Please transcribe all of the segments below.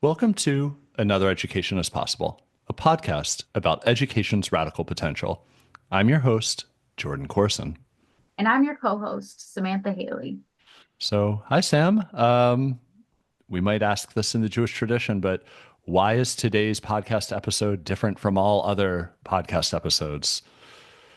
Welcome to Another Education is Possible, a podcast about education's radical potential. I'm your host, Jordan Corson. And I'm your co-host, Samantha Hoehle. So, hi, Sam. We might ask this in the Jewish tradition, but why is today's podcast episode different from all other podcast episodes?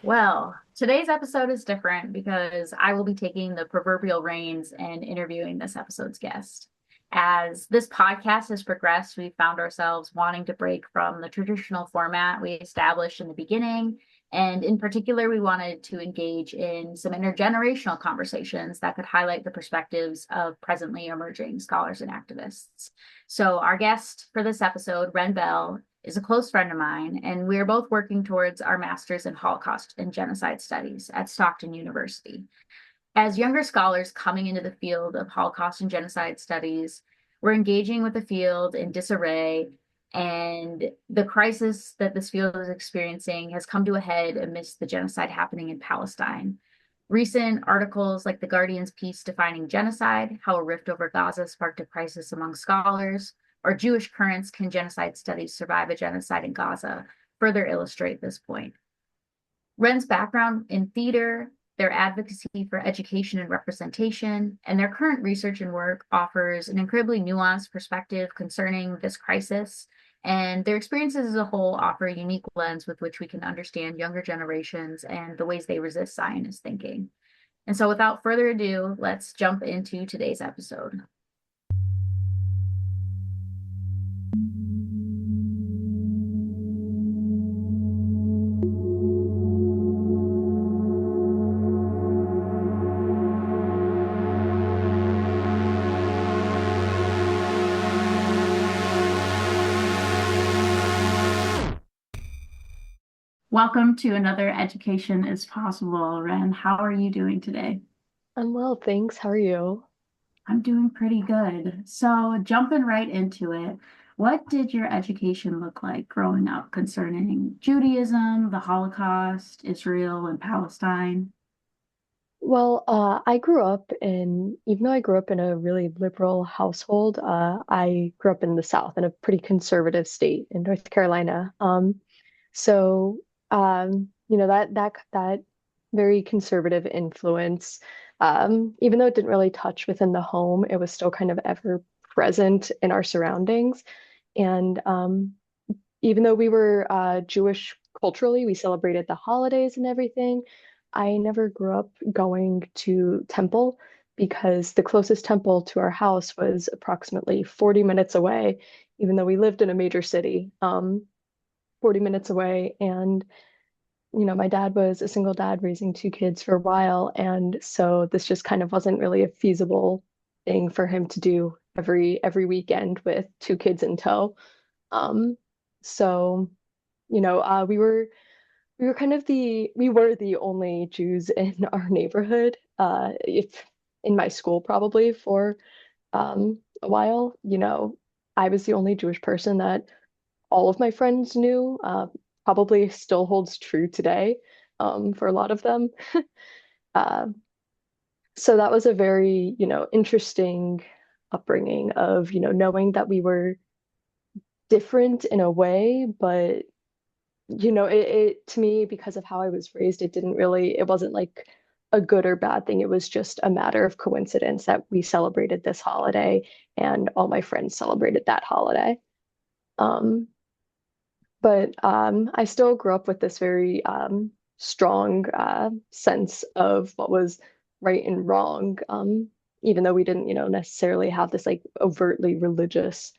Well, today's episode is different because I will be taking the proverbial reins and interviewing this episode's guest. As this podcast has progressed, we found ourselves wanting to break from the traditional format we established in the beginning. And in particular, we wanted to engage in some intergenerational conversations that could highlight the perspectives of presently emerging scholars and activists. So, our guest for this episode, Ren Bell, is a close friend of mine, and we are both working towards our master's in Holocaust and Genocide Studies at Stockton University. As younger scholars coming into the field of Holocaust and Genocide Studies, we're engaging with the field in disarray, and the crisis that this field is experiencing has come to a head amidst the genocide happening in Palestine. Recent articles like The Guardian's piece defining genocide, how a rift over Gaza sparked a crisis among scholars, or Jewish currents, can genocide studies survive a genocide in Gaza, further illustrate this point. Ren's background in theater, their advocacy for education and representation, and their current research and work offers an incredibly nuanced perspective concerning this crisis, and their experiences as a whole offer a unique lens with which we can understand younger generations and the ways they resist Zionist thinking. And so without further ado, let's jump into today's episode. Welcome to Another Education is Possible, Ren. How are you doing today? I'm well, thanks. How are you? I'm doing pretty good. So, jumping right into it, what did your education look like growing up concerning Judaism, the Holocaust, Israel, and Palestine? I grew up even though I grew up in a really liberal household, I grew up in the South in a pretty conservative state in North Carolina. So, that very conservative influence, even though it didn't really touch within the home, it was still kind of ever present in our surroundings. And even though we were Jewish culturally, we celebrated the holidays and everything. I never grew up going to temple because the closest temple to our house was approximately 40 minutes away, even though we lived in a major city, 40 minutes away. And, my dad was a single dad raising two kids for a while. And so this just kind of wasn't really a feasible thing for him to do every weekend with two kids in tow. Um, so, we were kind of we were the only Jews in our neighborhood, if in my school probably for a while. I was the only Jewish person that all of my friends knew. Probably still holds true today, for a lot of them. Uh, so that was a very, interesting upbringing of, knowing that we were different in a way, but it to me, because of how I was raised, it wasn't like a good or bad thing. It was just a matter of coincidence that we celebrated this holiday and all my friends celebrated that holiday. Um, but I still grew up with this very strong sense of what was right and wrong, even though we didn't, necessarily have this like overtly religious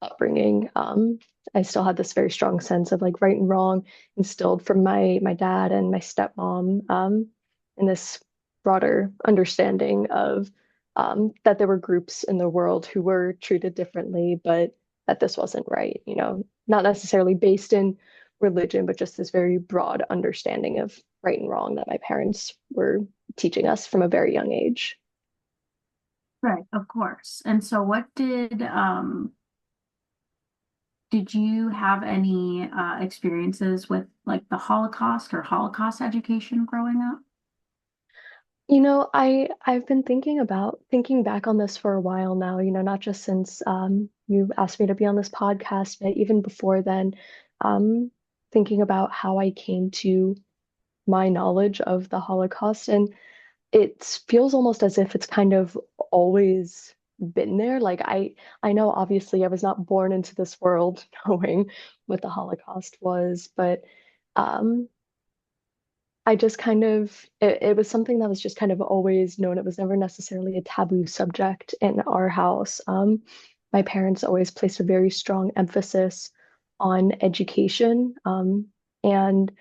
upbringing. I still had this very strong sense of like right and wrong instilled from my dad and my stepmom, and this broader understanding of that there were groups in the world who were treated differently, but that this wasn't right, not necessarily based in religion, but just this very broad understanding of right and wrong that my parents were teaching us from a very young age. Right, of course. And so what did you have any experiences with like the Holocaust or Holocaust education growing up? I've been thinking back on this for a while now, not just since you asked me to be on this podcast, but even before then, um, thinking about how I came to my knowledge of the Holocaust. And it feels almost as if it's kind of always been there. Like I know obviously I was not born into this world knowing what the Holocaust was, but um I just kind of it was something that was just kind of always known. It was never necessarily a taboo subject in our house. My parents always placed a very strong emphasis on education. And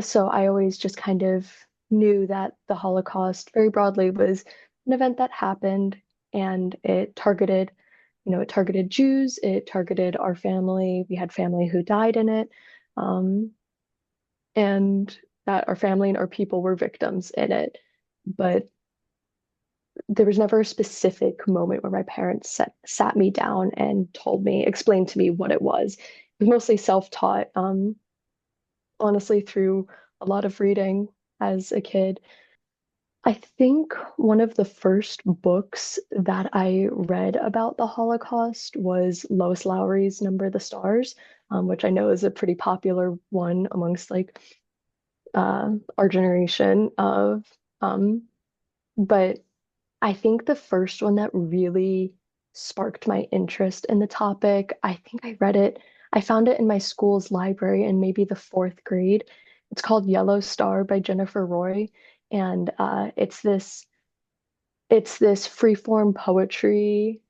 so I always just kind of knew that the Holocaust, very broadly, was an event that happened, and it targeted Jews, it targeted our family. We had family who died in it, um, and that our family and our people were victims in it. But there was never a specific moment where my parents sat me down and explained to me what it was. It was mostly self-taught, honestly, through a lot of reading as a kid. I think one of the first books that I read about the Holocaust was Lois Lowry's Number the Stars, which I know is a pretty popular one amongst like our generation of. Um, but I think the first one that really sparked my interest in the topic, I think I found it in my school's library in maybe the fourth grade. It's called Yellow Star by Jennifer Roy. And it's this freeform poetry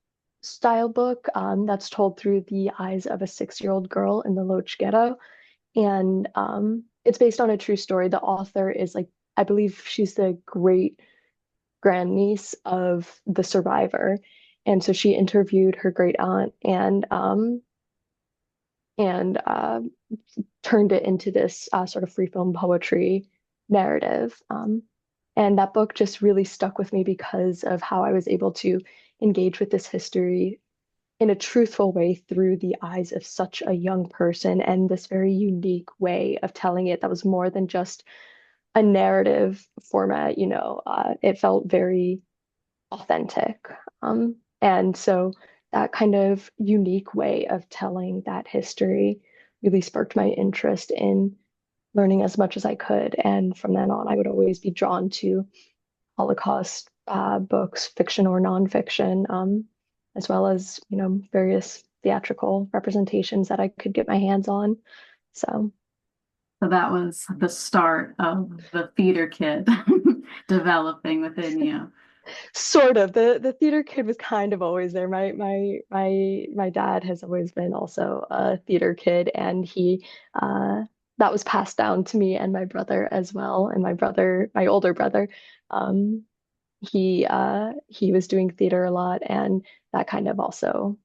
style book that's told through the eyes of a 6-year-old girl in the Loach Ghetto. And it's based on a true story. The author is like, I believe she's the great grandniece of the survivor. And so she interviewed her great aunt and turned it into this sort of free film poetry narrative. And that book just really stuck with me because of how I was able to engage with this history in a truthful way through the eyes of such a young person and this very unique way of telling it that was more than just a narrative format. It felt very authentic. And so that kind of unique way of telling that history really sparked my interest in learning as much as I could. And from then on, I would always be drawn to Holocaust books, fiction or nonfiction, as well as, various theatrical representations that I could get my hands on. So So that was the start of the theater kid developing within you. sort of the theater kid was kind of always there. My dad has always been also a theater kid, and he that was passed down to me and my brother as well. And my older brother, um, he was doing theater a lot, and that kind of also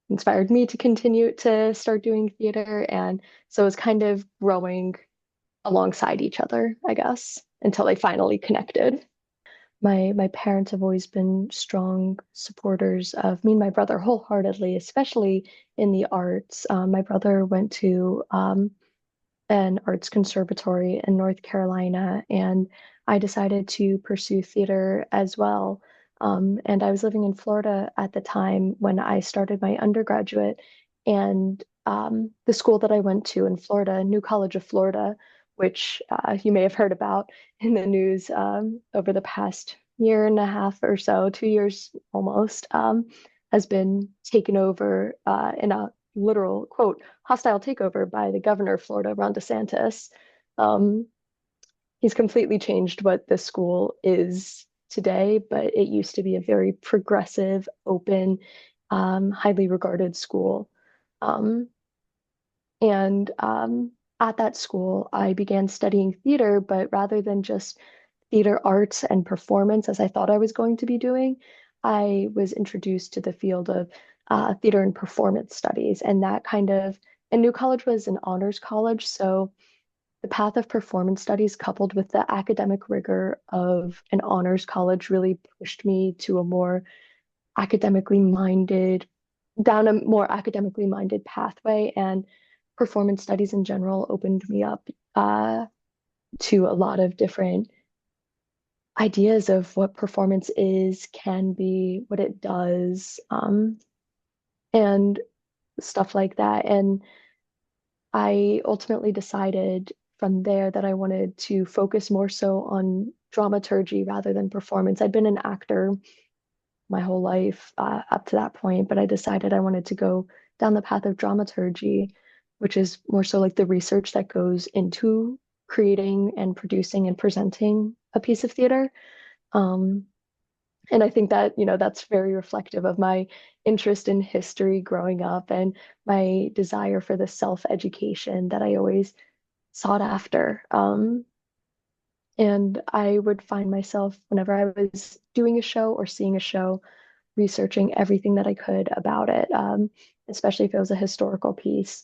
inspired me to continue to start doing theater. And so it was kind of growing alongside each other, I guess, until they finally connected. My parents have always been strong supporters of me and my brother wholeheartedly, especially in the arts. My brother went to an arts conservatory in North Carolina, and I decided to pursue theater as well. And I was living in Florida at the time when I started my undergraduate, and the school that I went to in Florida, New College of Florida, which you may have heard about in the news over the past year and a half or so, 2 years almost, has been taken over in a literal quote hostile takeover by the governor of Florida, Ron DeSantis. Um, he's completely changed what this school is today, but it used to be a very progressive, open, highly regarded school. Um, and at that school, I began studying theater, but rather than just theater arts and performance as I thought I was going to be doing, I was introduced to the field of theater and performance studies. And New College was an honors college. So the path of performance studies coupled with the academic rigor of an honors college really pushed me to academically minded, down a more academically minded pathway. And performance studies in general opened me up to a lot of different ideas of what performance is, can be, what it does, and stuff like that. And I ultimately decided from there that I wanted to focus more so on dramaturgy rather than performance. I'd been an actor my whole life up to that point, but I decided I wanted to go down the path of dramaturgy, which is more so like the research that goes into creating and producing and presenting a piece of theater. Um, and I think that, that's very reflective of my interest in history growing up and my desire for the self-education that I always sought after. And I would find myself whenever I was doing a show or seeing a show, researching everything that I could about it, especially if it was a historical piece,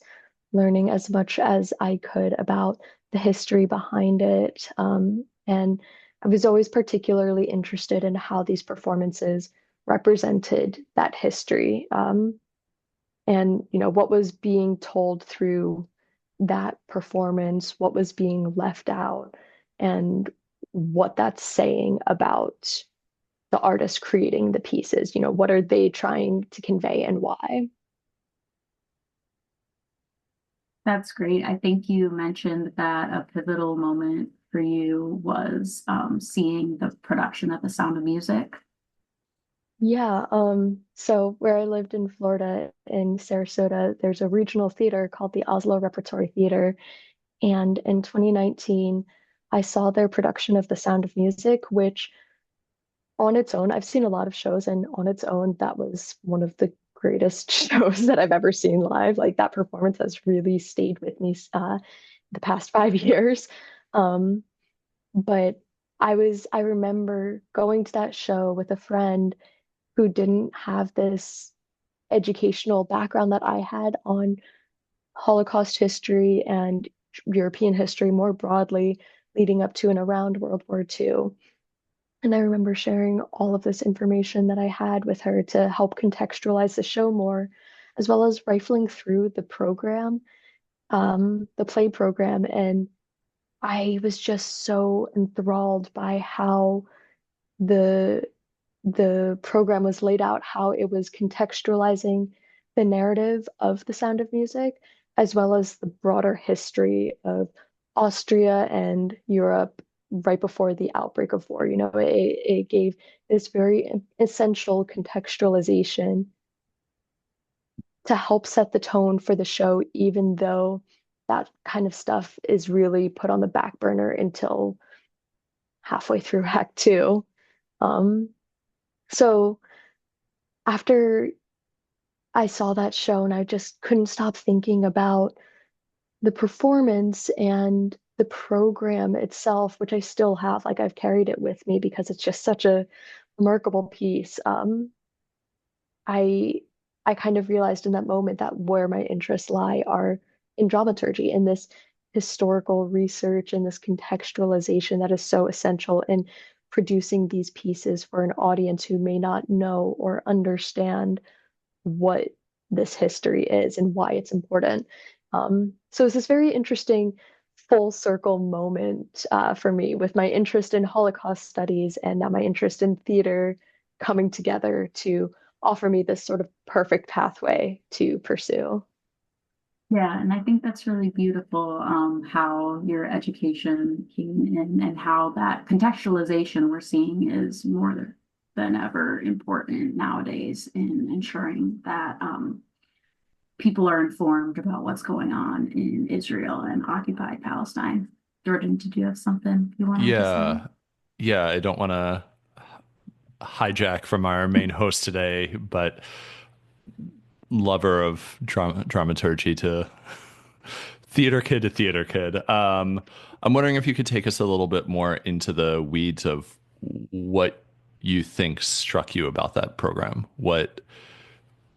learning as much as I could about the history behind it. And I was always particularly interested in how these performances represented that history, and what was being told through that performance, what was being left out, and what that's saying about the artist creating the pieces. What are they trying to convey and why? That's great. I think you mentioned that a pivotal moment for you was seeing the production of The Sound of Music. Yeah, so where I lived in Florida, in Sarasota, there's a regional theater called the Oslo Repertory Theater. And in 2019, I saw their production of The Sound of Music, which on its own, I've seen a lot of shows, and on its own, that was one of the greatest shows that I've ever seen live. Like that performance has really stayed with me the past 5 years. Um, but I remember going to that show with a friend who didn't have this educational background that I had on Holocaust history and European history more broadly, leading up to and around World War II. And I remember sharing all of this information that I had with her to help contextualize the show more, as well as rifling through the program, the play program. And I was just so enthralled by how the the program was laid out, how it was contextualizing the narrative of The Sound of Music, as well as the broader history of Austria and Europe right before the outbreak of war. It gave this very essential contextualization to help set the tone for the show, even though that kind of stuff is really put on the back burner until halfway through Act Two. Um, so after I saw that show and I just couldn't stop thinking about the performance and the program itself, which I still have. Like I've carried it with me because it's just such a remarkable piece. I I kind of realized in that moment that where my interests lie are in dramaturgy, in this historical research and this contextualization that is so essential in producing these pieces for an audience who may not know or understand what this history is and why it's important. So it's this very interesting full circle moment for me with my interest in Holocaust studies and now my interest in theater coming together to offer me this sort of perfect pathway to pursue. Yeah, and I think that's really beautiful, how your education came in and how that contextualization we're seeing is more than ever important nowadays in ensuring that people are informed about what's going on in Israel and occupied Palestine. Jordan, did you have something you wanted to say? Yeah. Yeah, I don't want to hijack from our main host today, but lover of dramaturgy to theater kid to theater kid. I'm wondering if you could take us a little bit more into the weeds of what you think struck you about that program. What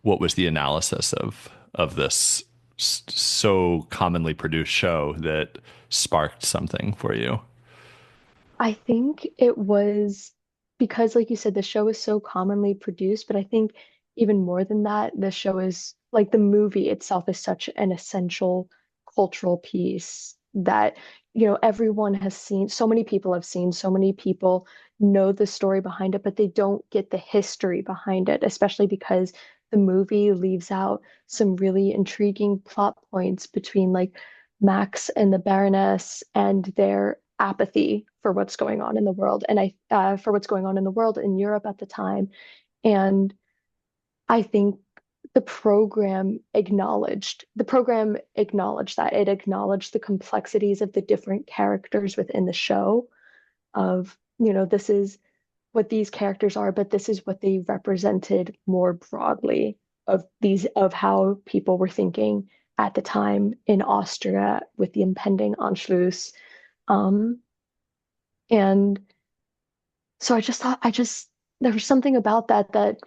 was the analysis of this so commonly produced show that sparked something for you? I think it was because, like you said, the show is so commonly produced, but I think even more than that, the show is like the movie itself is such an essential cultural piece that everyone has seen, so many people have seen, so many people know the story behind it, but they don't get the history behind it, especially because the movie leaves out some really intriguing plot points between like Max and the Baroness and their apathy for what's going on in the world, and for what's going on in the world in Europe at the time. And I think the program acknowledged that. It acknowledged the complexities of the different characters within the show, of, this is what these characters are, but this is what they represented more broadly of how people were thinking at the time in Austria with the impending Anschluss. Um, and so I just thought, there was something about that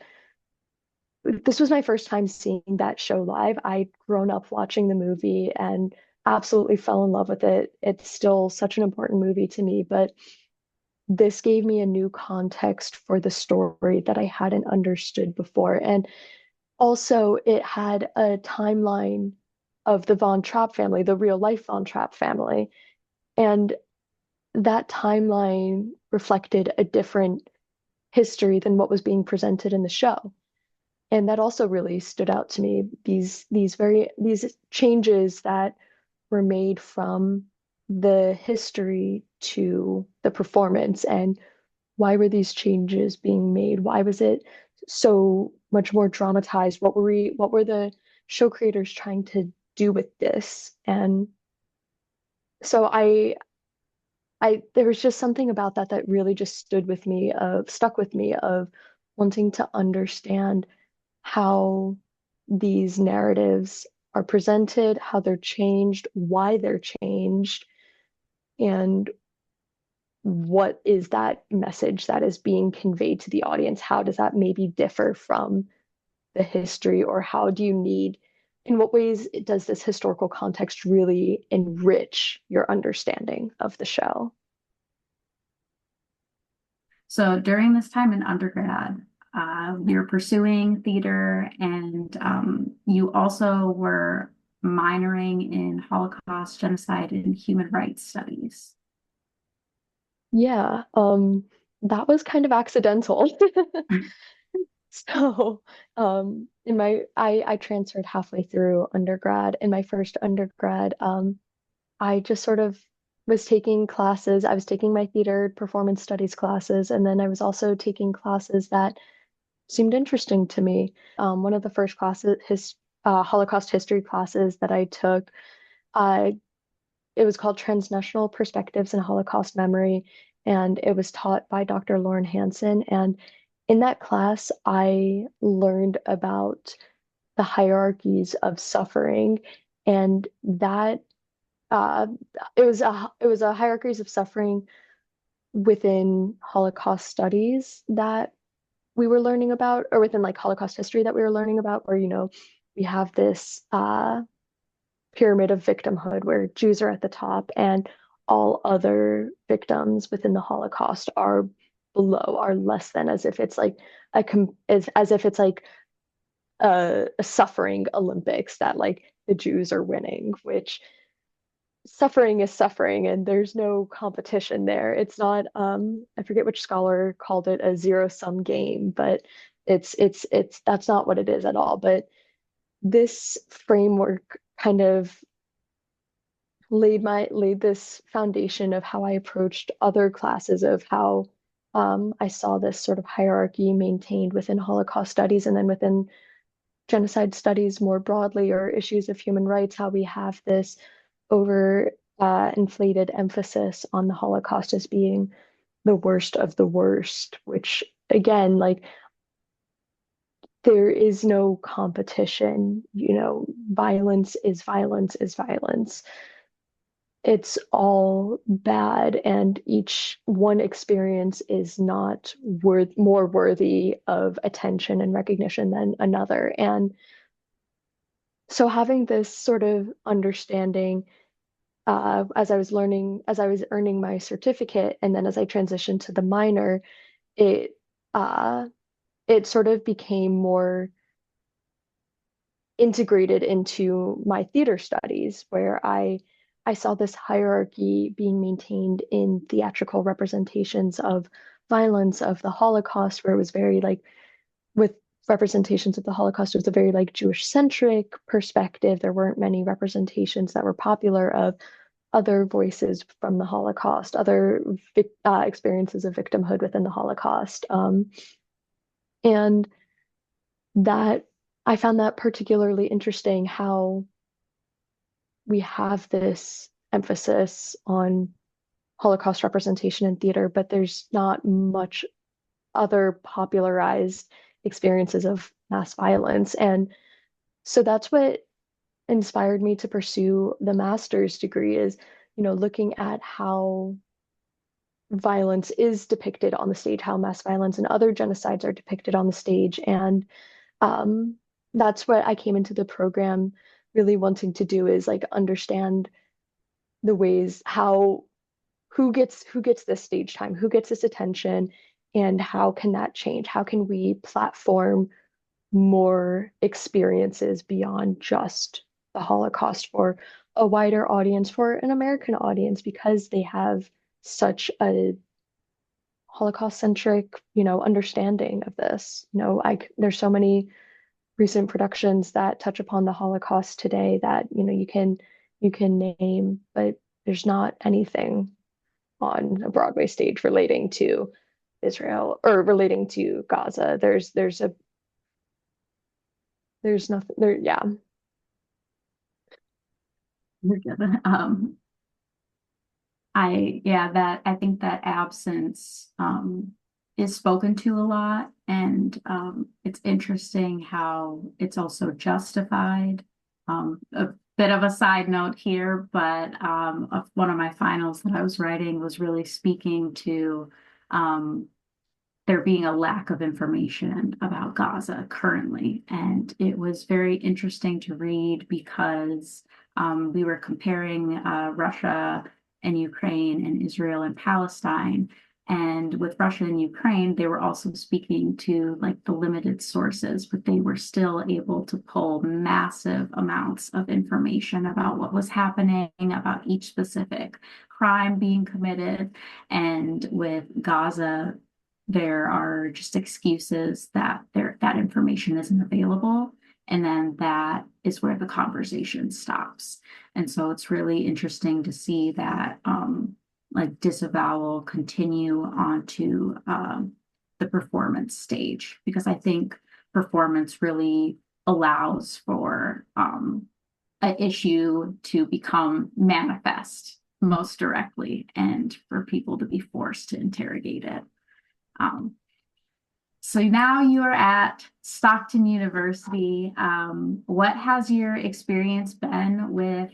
this was my first time seeing that show live. I'd grown up watching the movie and absolutely fell in love with it. It's still such an important movie to me, but this gave me a new context for the story that I hadn't understood before. And also, it had a timeline of the Von Trapp family, the real life Von Trapp family. And that timeline reflected a different history than what was being presented in the show. And that also really stood out to me. These changes that were made from the history to the performance, and why were these changes being made? Why was it so much more dramatized? What were the show creators trying to do with this? And so there was just something about that really just stuck with me, of wanting to understand how these narratives are presented, how they're changed, why they're changed, and what is that message that is being conveyed to the audience? How does that maybe differ from the history, or in what ways does this historical context really enrich your understanding of the show? So during this time in undergrad, we were pursuing theater, and you also were minoring in Holocaust, genocide, and human rights studies. Yeah, that was kind of accidental. So, I transferred halfway through undergrad. In my first undergrad, I just sort of was taking classes. I was taking my theater performance studies classes, and then I was also taking classes that seemed interesting to me. One of the first Holocaust history classes that I took, uh, it was called Transnational Perspectives in Holocaust Memory, and it was taught by Dr. Lauren Hansen. And in that class, I learned about the hierarchies of suffering, and that uh, it was a hierarchies of suffering within Holocaust studies that we were learning about, or within like Holocaust history that we were learning about, where we have this pyramid of victimhood where Jews are at the top and all other victims within the Holocaust are below, are less than, as if it's like as if it's like a suffering Olympics, that like the Jews are winning, which suffering is suffering and there's no competition there. It's not, I forget which scholar called it a zero-sum game, but it's that's not what it is at all. But this framework kind of laid this foundation of how I approached other classes, of how I saw this sort of hierarchy maintained within Holocaust studies, and then within genocide studies more broadly, or issues of human rights, how we have this over inflated emphasis on the Holocaust as being the worst of the worst, which again, like, there is no competition. Violence is violence is violence. It's all bad, and each one experience is not more worthy of attention and recognition than another. And so having this sort of understanding, as I was earning my certificate, and then as I transitioned to the minor, it uh, it sort of became more integrated into my theater studies, where I I saw this hierarchy being maintained in theatrical representations of violence of the Holocaust, where it was very like with representations of the Holocaust, it was a very like Jewish centric perspective. There weren't many representations that were popular of other voices from the Holocaust, other experiences of victimhood within the Holocaust. And that I found that particularly interesting how we have this emphasis on Holocaust representation in theater, but there's not much other popularized experiences of mass violence. And so that's what inspired me to pursue the master's degree is, looking at how violence is depicted on the stage, how mass violence and other genocides are depicted on the stage. And um, that's what I came into the program really wanting to do is like understand the ways how who gets this stage time, who gets this attention, and how can that change? How can we platform more experiences beyond just the Holocaust for a wider audience, for an American audience, because they have such a Holocaust-centric, understanding of this. There's so many recent productions that touch upon the Holocaust today that, you can name, but there's not anything on a Broadway stage relating to Israel or relating to Gaza. There's nothing there. Yeah. You're good. I think that absence is spoken to a lot, and it's interesting how it's also justified. A bit of a side note here, but one of my finals that I was writing was really speaking to there being a lack of information about Gaza currently. And it was very interesting to read because we were comparing Russia and Ukraine and Israel and Palestine. And with Russia and Ukraine, they were also speaking to like the limited sources, but they were still able to pull massive amounts of information about what was happening, about each specific crime being committed. And with Gaza, there are just excuses that that information isn't available. And then that is where the conversation stops. And so it's really interesting to see that like disavowal continue onto the performance stage, because I think performance really allows for an issue to become manifest most directly and for people to be forced to interrogate it. So now you are at Stockton University. What has your experience been with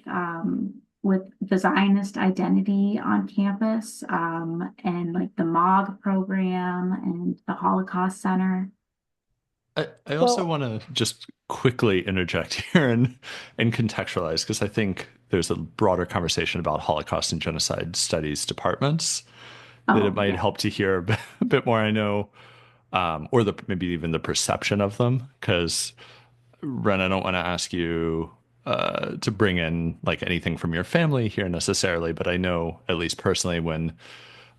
the Zionist identity on campus, and like the MOG program and the Holocaust Center? I also Well, want to just quickly interject here and contextualize because I think there's a broader conversation about Holocaust and genocide studies departments that it Oh, might yeah. help to hear a bit more. I know, or maybe even the perception of them. Because Ren, I don't want to ask you to bring in like anything from your family here necessarily, but I know at least personally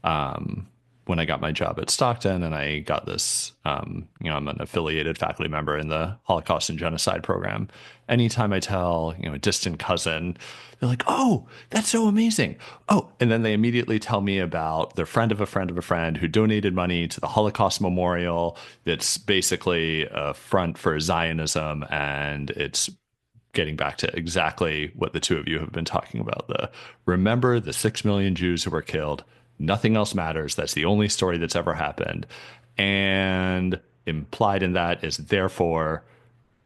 um, when I got my job at Stockton and I got this, I'm an affiliated faculty member in the Holocaust and Genocide program. Anytime I tell, a distant cousin, they're like, "Oh, that's so amazing." Oh, and then they immediately tell me about their friend of a friend of a friend who donated money to the Holocaust Memorial. That's basically a front for Zionism, and it's getting back to exactly what the two of you have been talking about. Remember the 6 million Jews who were killed. Nothing else matters. That's the only story that's ever happened. And implied in that is therefore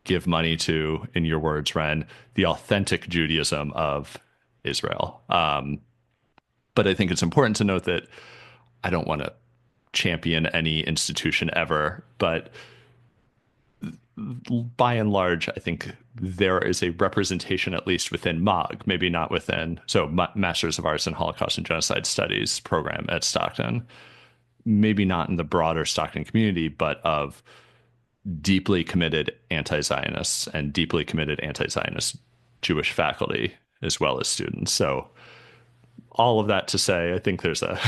give money to, in your words, Ren, the authentic Judaism of Israel. But I think it's important to note that I don't want to champion any institution ever, but by and large, I think there is a representation, at least within MOG, maybe not within, so Masters of Arts in Holocaust and Genocide Studies program at Stockton, maybe not in the broader Stockton community, but of deeply committed anti-Zionists and deeply committed anti-Zionist Jewish faculty as well as students. So all of that to say, I think there's a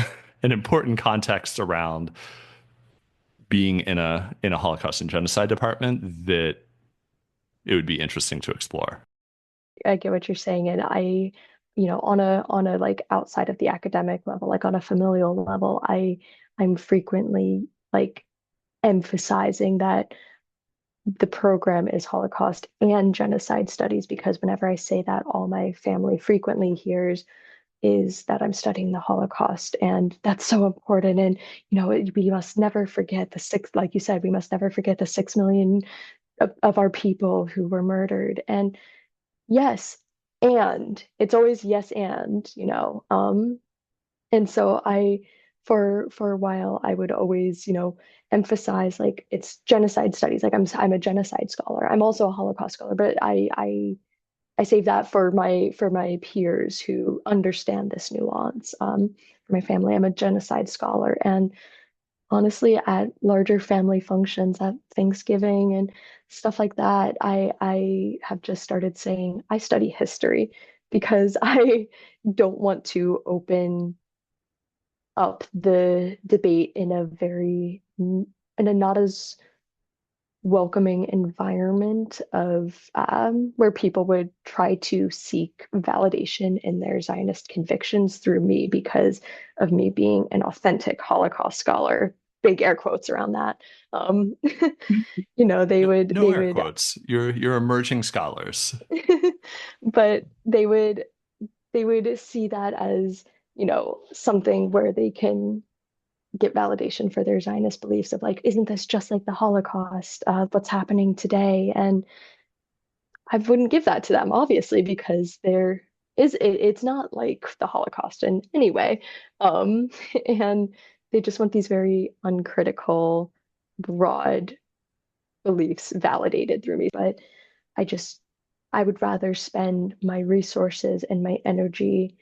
an important context around being in a Holocaust and genocide department that it would be interesting to explore. I get what you're saying, and on a like outside of the academic level, like on a familial level, I'm frequently like emphasizing that the program is Holocaust and genocide studies because whenever I say that, all my family frequently hears is that I'm studying the Holocaust, and that's so important. And we must never forget like you said, we must never forget the 6 million of our people who were murdered. And yes, and it's always yes, and so for a while, I would always, emphasize like it's genocide studies. Like I'm a genocide scholar. I'm also a Holocaust scholar, but I save that for my peers who understand this nuance. For my family, I'm a genocide scholar, and honestly, at larger family functions, at Thanksgiving and stuff like that, I have just started saying I study history because I don't want to open up the debate in a not as welcoming environment of where people would try to seek validation in their Zionist convictions through me because of me being an authentic Holocaust scholar. Big air quotes around that. Um, they No, would no they air would, quotes. You're emerging scholars. but they would see that as something where they can get validation for their Zionist beliefs of like, isn't this just like the Holocaust? What's happening today? And I wouldn't give that to them, obviously, because it's not like the Holocaust in any way. Um, and they just want these very uncritical, broad beliefs validated through me. But I just, I would rather spend my resources and my energy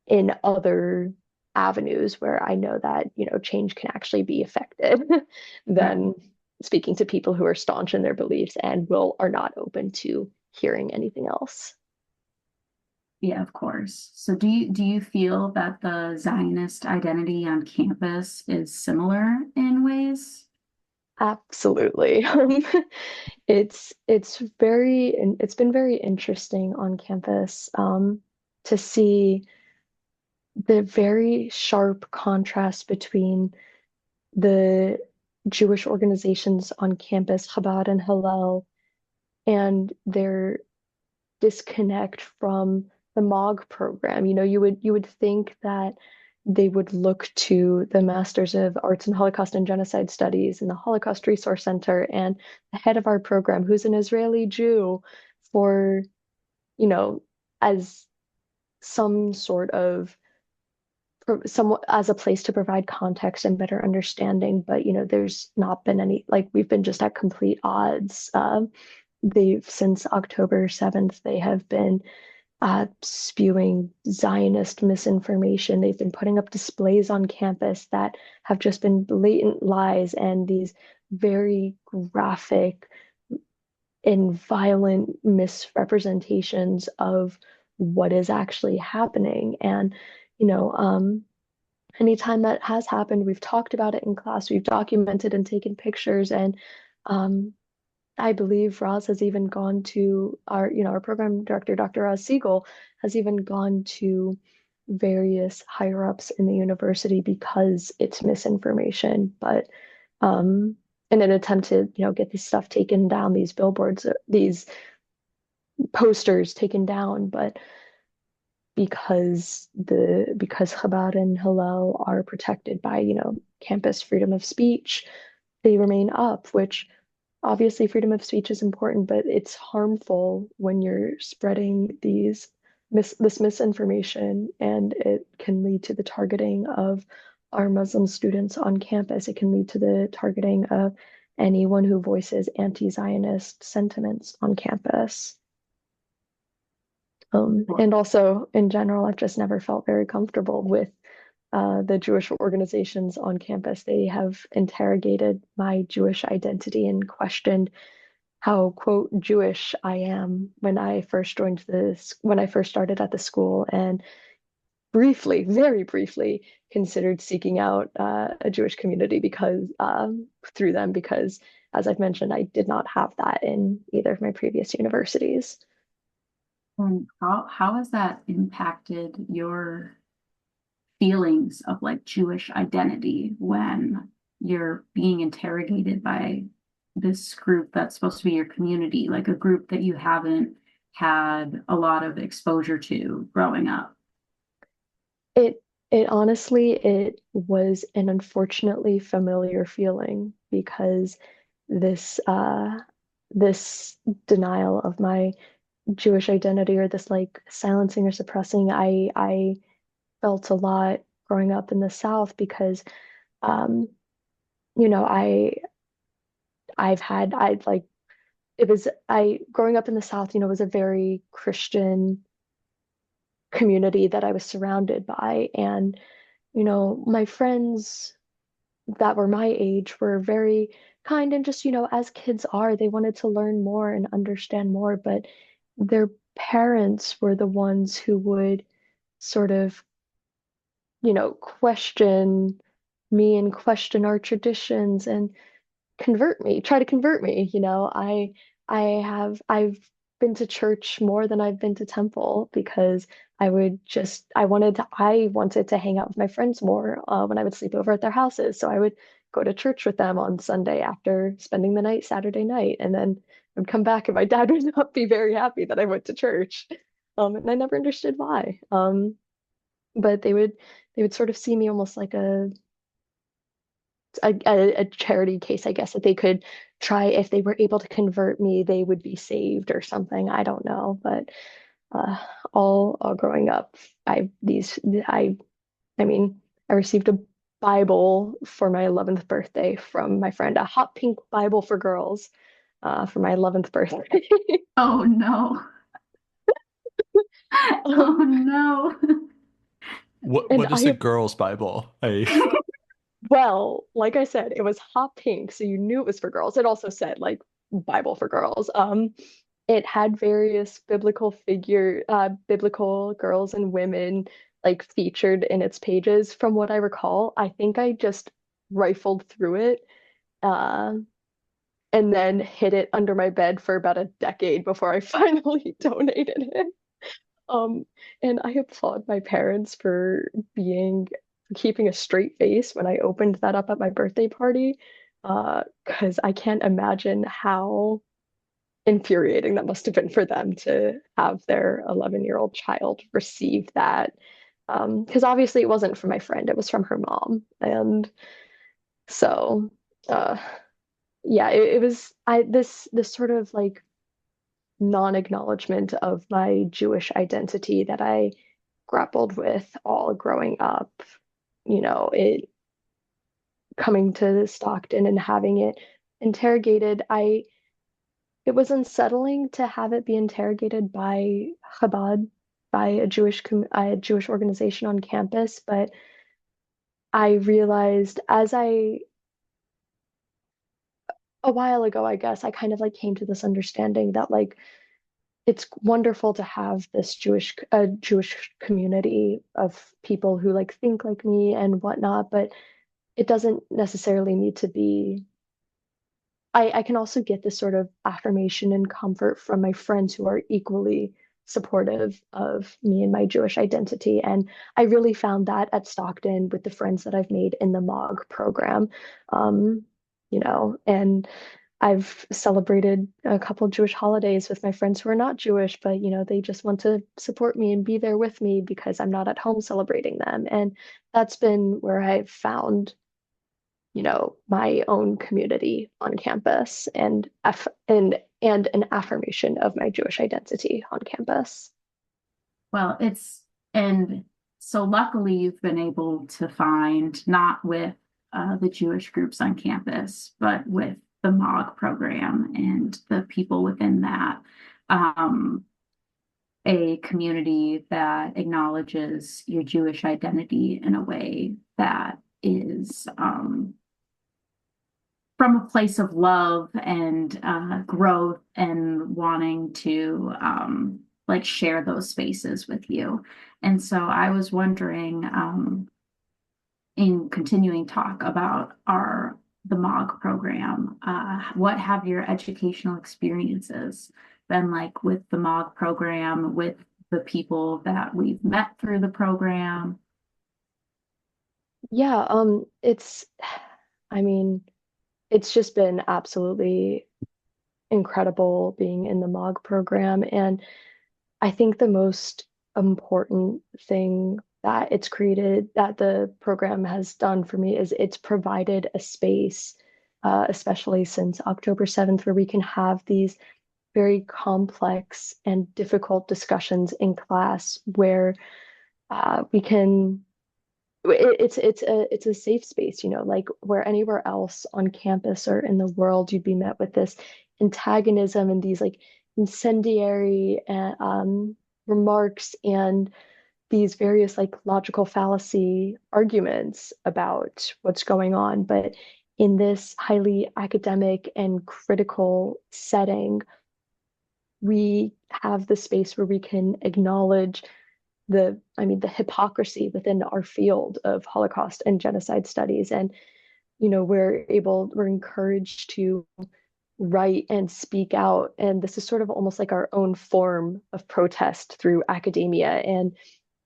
in other avenues where I know that, change can actually be effective Right. than speaking to people who are staunch in their beliefs and are not open to hearing anything else. Yeah, of course. So do you feel that the Zionist identity on campus is similar in ways? Absolutely. It's been very interesting on campus to see the very sharp contrast between the Jewish organizations on campus, Chabad and Hillel, and their disconnect from the MOG program. You would think that they would look to the Masters of Arts in Holocaust and Genocide Studies and the Holocaust Resource Center and the head of our program, who's an Israeli Jew, for, you know, as some sort of somewhat as a place to provide context and better understanding. But there's not been any, like, we've been just at complete odds. They've since October 7th, they have been spewing Zionist misinformation. They've been putting up displays on campus that have just been blatant lies and these very graphic and violent misrepresentations of what is actually happening. And, you know, um, anytime that has happened, we've talked about it in class, we've documented and taken pictures, and um, I believe Roz has even gone to our program director, Dr. Roz Siegel, has even gone to various higher ups in the university because it's misinformation. But um, in an attempt to, get this stuff taken down, these billboards, these posters taken down, but because Chabad and Hillel are protected by, campus freedom of speech, they remain up, which obviously freedom of speech is important, but it's harmful when you're spreading this misinformation, and it can lead to the targeting of our Muslim students on campus. It can lead to the targeting of anyone who voices anti-Zionist sentiments on campus. And also, in general, I've just never felt very comfortable with the Jewish organizations on campus. They have interrogated my Jewish identity and questioned how quote Jewish I am when I first when I first started at the school, and briefly, very briefly, considered seeking out a Jewish community because through them, because as I've mentioned, I did not have that in either of my previous universities. And how has that impacted your feelings of like Jewish identity when you're being interrogated by this group that's supposed to be your community, like a group that you haven't had a lot of exposure to growing up? It it honestly it was an unfortunately familiar feeling because this this denial of my Jewish identity, or this like silencing or suppressing, I felt a lot growing up in the South because um you know I'd like it was I growing up in the South, was a very Christian community that I was surrounded by. And my friends that were my age were very kind, and just, as kids are, they wanted to learn more and understand more, but their parents were the ones who would sort of, question me and question our traditions and try to convert me. I've been to church more than I've been to temple because I wanted to hang out with my friends more when I would sleep over at their houses. So I would go to church with them on Sunday after spending the night Saturday night, and then I would come back and my dad would not be very happy that I went to church. And I never understood why. But they would sort of see me almost like a charity case, I guess, that they could try, if they were able to convert me, they would be saved or something. I don't know, but uh, all growing up, I these I mean, I received a Bible for my 11th birthday from my friend, a hot pink Bible for girls, for my 11th birthday. Oh no. Oh Um, no. and What is a I girl's Bible? I Well, like I said, it was hot pink, so you knew it was for girls. It also said like Bible for girls. It had various biblical girls and women like featured in its pages. From what I recall, I think I just rifled through it, uh, and then hid it under my bed for about a decade before I finally donated it. Um, and I applaud my parents for keeping a straight face when I opened that up at my birthday party, because I can't imagine how infuriating that must have been for them to have their 11-year-old child receive that. Because obviously it wasn't from my friend, it was from her mom. And so, uh, yeah, it was this sort of like non-acknowledgement of my Jewish identity that I grappled with all growing up. It coming to Stockton and having it interrogated, it was unsettling to have it be interrogated by Chabad, by a Jewish organization on campus, but I realized a while ago, I guess, I kind of like came to this understanding that like it's wonderful to have this Jewish community of people who like think like me and whatnot, but it doesn't necessarily need to be. I can also get this sort of affirmation and comfort from my friends who are equally supportive of me and my Jewish identity. And I really found that at Stockton with the friends that I've made in the MOG program. Um, and I've celebrated a couple Jewish holidays with my friends who are not Jewish, but they just want to support me and be there with me because I'm not at home celebrating them. And that's been where I've found, my own community on campus, and an affirmation of my Jewish identity on campus. Well, and so luckily you've been able to find, not with the Jewish groups on campus, but with the MOG program and the people within that, um, a community that acknowledges your Jewish identity in a way that is from a place of love and growth and wanting to like share those spaces with you. And so I was wondering, in continuing talk about the MOG program, what have your educational experiences been like with the MOG program, with the people that we've met through the program? Yeah, I mean, it's just been absolutely incredible being in the MOG program. And I think the most important thing that it's created, that the program has done for me, is it's provided a space, especially since October 7th, where we can have these very complex and difficult discussions in class where we can it's a safe space, like where anywhere else on campus or in the world you'd be met with this antagonism and these like incendiary remarks and these various like logical fallacy arguments about what's going on. But in this highly academic and critical setting, we have the space where we can acknowledge the hypocrisy within our field of Holocaust and genocide studies. And, we're encouraged to write and speak out. And this is sort of almost like our own form of protest through academia. And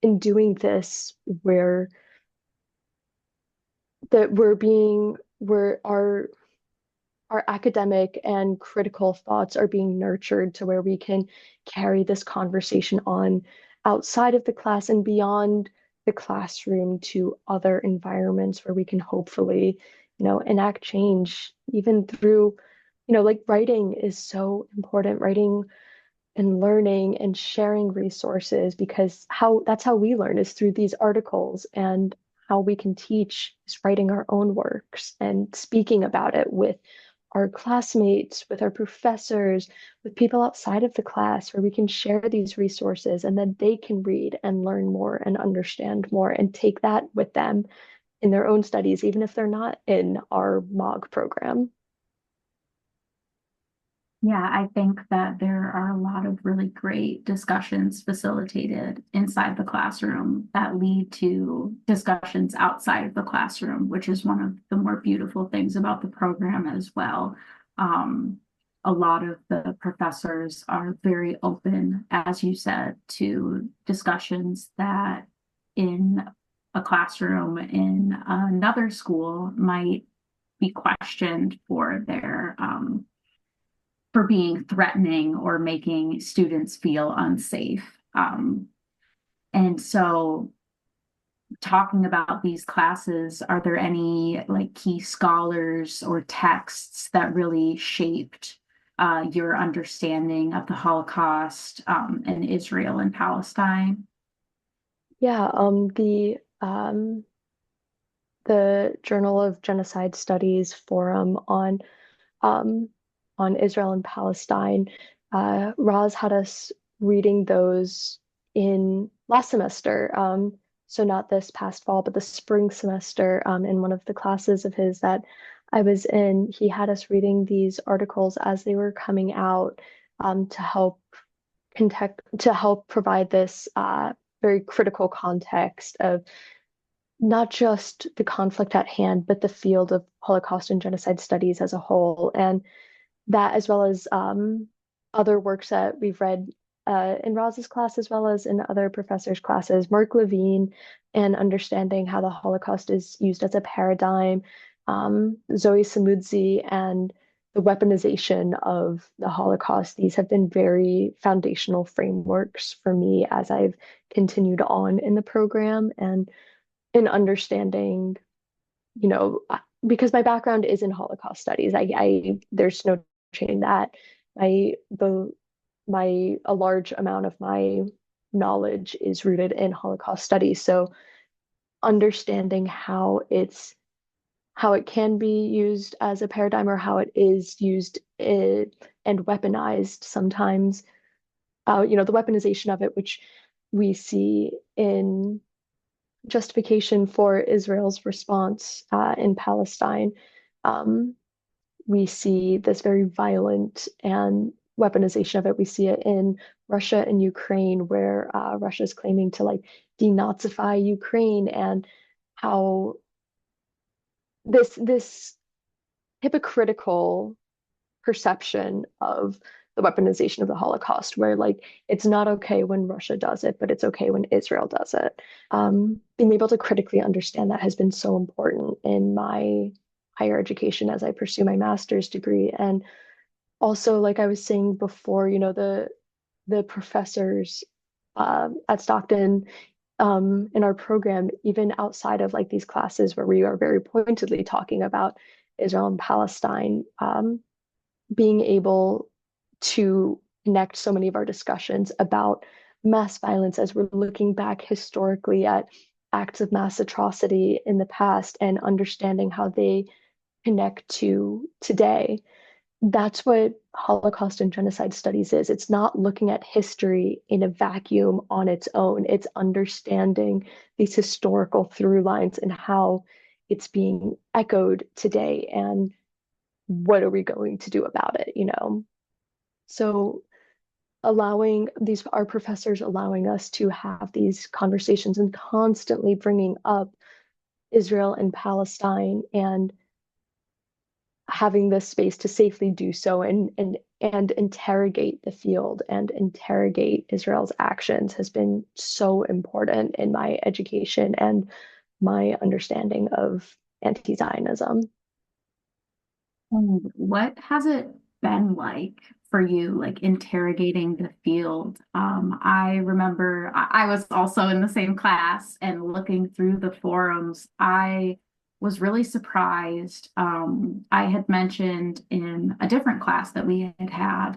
in doing this, where that we're being, we're our academic and critical thoughts are being nurtured to where we can carry this conversation on outside of the class and beyond the classroom to other environments where we can hopefully, enact change even through, like writing is so important, writing and learning and sharing resources because that's how we learn is through these articles and how we can teach is writing our own works and speaking about it with our classmates, with our professors, with people outside of the class where we can share these resources and then they can read and learn more and understand more and take that with them in their own studies, even if they're not in our MOG program. Yeah, I think that there are a lot of really great discussions facilitated inside the classroom that lead to discussions outside of the classroom, which is one of the more beautiful things about the program as well. Um, a lot of the professors are very open, as you said, to discussions that in a classroom in another school might be questioned for being threatening or making students feel unsafe. And so talking about these classes, are there any like key scholars or texts that really shaped your understanding of the Holocaust and Israel and Palestine? Yeah, the Journal of Genocide Studies forum um, on Israel and Palestine. Roz had us reading those in last semester. So not this past fall, but the spring semester, in one of the classes of his that I was in, he had us reading these articles as they were coming out, to help provide this very critical context of not just the conflict at hand, but the field of Holocaust and genocide studies as a whole. And that, as well as other works that we've read in Roz's class, as well as in other professors' classes, Mark Levine, and understanding how the Holocaust is used as a paradigm, Zoe Samudzi, and the weaponization of the Holocaust. These have been very foundational frameworks for me as I've continued on in the program and in understanding, you know, because my background is in Holocaust studies. I there's no changing that. A large amount of my knowledge is rooted in Holocaust studies. So understanding how it can be used as a paradigm or how it is used and weaponized sometimes. The weaponization of it, which we see in justification for Israel's response in Palestine. Um, we see this very violent and weaponization of it. We see it in Russia and Ukraine, where Russia is claiming to like denazify Ukraine, and how this hypocritical perception of the weaponization of the Holocaust, where like it's not okay when Russia does it, but it's okay when Israel does it. Being able to critically understand that has been so important in my higher education as I pursue my master's degree. And also, like I was saying before, the professors at Stockton in our program, even outside of like these classes where we are very pointedly talking about Israel and Palestine, being able to connect so many of our discussions about mass violence as we're looking back historically at acts of mass atrocity in the past and understanding how they connect to today. That's what Holocaust and genocide studies is. It's not looking at history in a vacuum on its own. It's understanding these historical through lines and how it's being echoed today, and what are we going to do about it? So allowing these, our professors allowing us to have these conversations and constantly bringing up Israel and Palestine, and having this space to safely do so, and interrogate the field and interrogate Israel's actions has been so important in my education and my understanding of anti-Zionism. What has it been like for you, like interrogating the field? I remember I was also in the same class and looking through the forums. I was really surprised. I had mentioned in a different class that we had had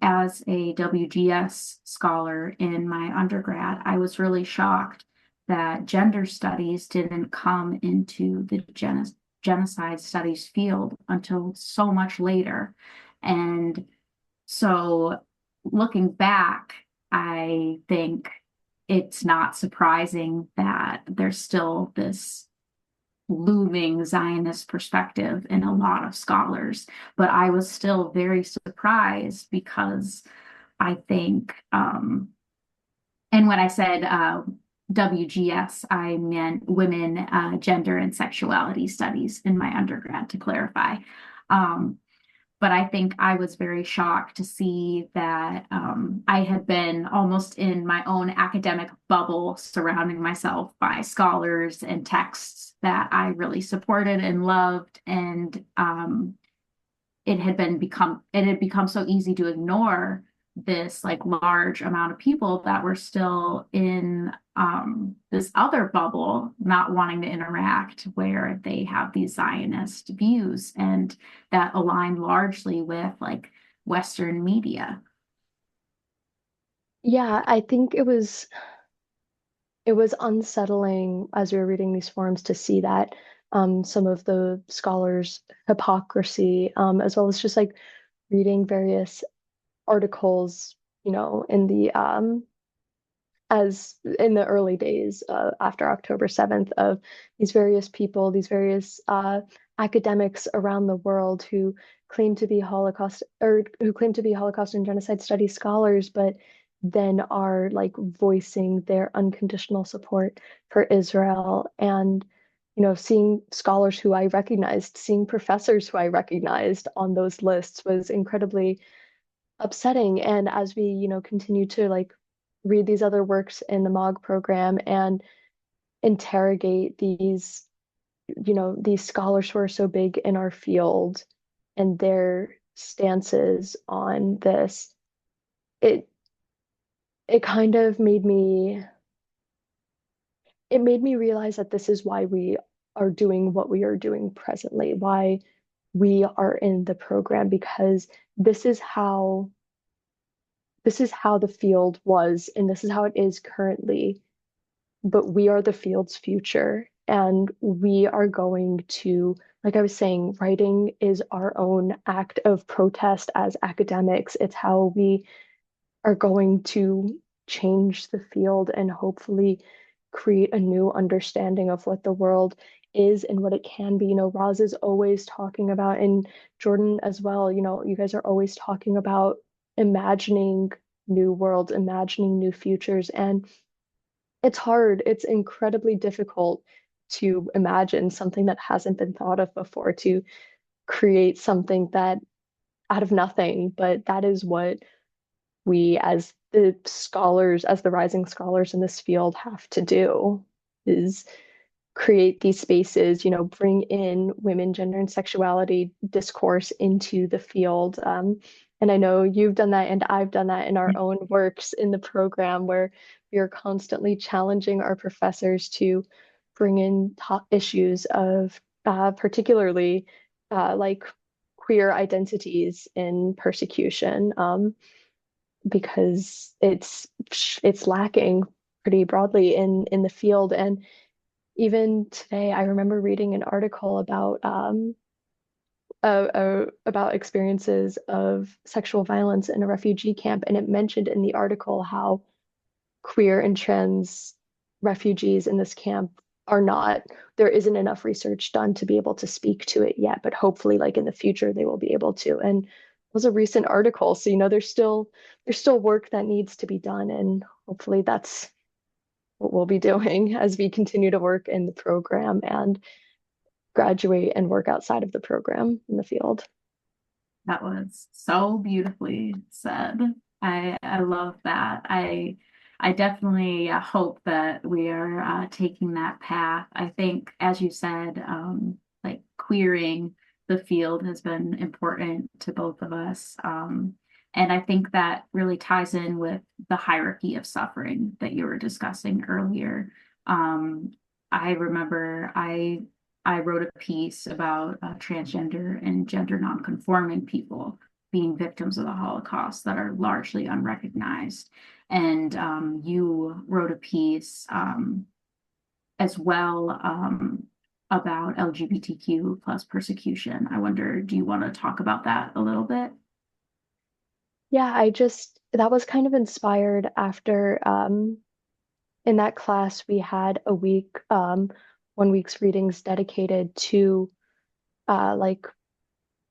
as a WGS scholar in my undergrad. I was really shocked that gender studies didn't come into the genocide studies field until so much later. And so looking back, I think it's not surprising that there's still this looming Zionist perspective in a lot of scholars. But I was still very surprised because I think, and when I said WGS, I meant women, gender, and sexuality studies in my undergrad, to clarify. But I think I was very shocked to see that I had been almost in my own academic bubble, surrounding myself by scholars and texts that I really supported and loved. And it had become so easy to ignore this like large amount of people that were still in this other bubble, not wanting to interact, where they have these Zionist views and that align largely with like Western media. Yeah, I think it was unsettling as we were reading these forums to see that some of the scholars' hypocrisy, as well as just like reading various articles, in the as in the early days after October 7th, of these various people, these various academics around the world who claim to be Holocaust and genocide studies scholars, but then are like voicing their unconditional support for Israel. And seeing scholars who I recognized, seeing professors who I recognized on those lists was incredibly upsetting. And as we, continue to like read these other works in the MOG program and interrogate these scholars who are so big in our field and their stances on this, it it kind of made me realize that this is why we are doing what we are doing presently, why we are in the program, because this is how the field was, and this is how it is currently, but we are the field's future. And we are going to, like I was saying, writing is our own act of protest as academics. It's how we are going to change the field and hopefully create a new understanding of what the world is and what it can be. Roz is always talking about, and Jordan as well, you guys are always talking about imagining new worlds, imagining new futures. And it's hard. It's incredibly difficult to imagine something that hasn't been thought of before, to create something that out of nothing. But that is what we, as the scholars, as the rising scholars in this field, have to do, is create these spaces, bring in women, gender, and sexuality discourse into the field. And I know you've done that, and I've done that in our own works in the program, where we are constantly challenging our professors to bring in top issues of particularly like queer identities in persecution, because it's lacking pretty broadly in the field. And even today, I remember reading an article about experiences of sexual violence in a refugee camp, and it mentioned in the article how queer and trans refugees in this camp are not, there isn't enough research done to be able to speak to it yet, but hopefully, like in the future, they will be able to. And it was a recent article, so there's still work that needs to be done, and hopefully that's what we'll be doing as we continue to work in the program and graduate and work outside of the program in the field. That was so beautifully said. I love that. I definitely hope that we are taking that path. I think, as you said, like queering the field has been important to both of us. And I think that really ties in with the hierarchy of suffering that you were discussing earlier. I remember I wrote a piece about transgender and gender nonconforming people being victims of the Holocaust that are largely unrecognized. And you wrote a piece as well about LGBTQ plus persecution. I wonder, do you want to talk about that a little bit? Yeah, that was kind of inspired after in that class we had a week, 1 week's readings dedicated to like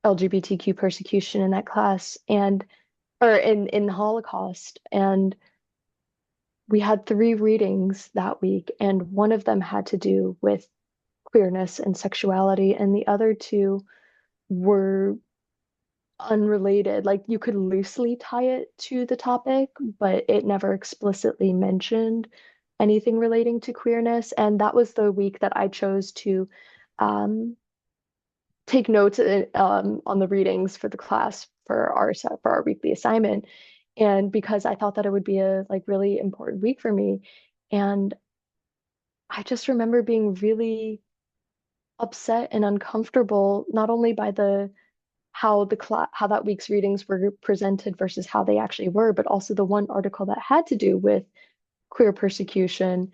LGBTQ persecution in that class, and or in the Holocaust. And we had 3 readings that week, and one of them had to do with queerness and sexuality, and the other two were unrelated. Like you could loosely tie it to the topic, but it never explicitly mentioned anything relating to queerness. And that was the week that I chose to um, take notes on the readings for the class for our weekly assignment. And because I thought that it would be a like really important week for me. And I just remember being really upset and uncomfortable, not only by the how that week's readings were presented versus how they actually were, but also the one article that had to do with queer persecution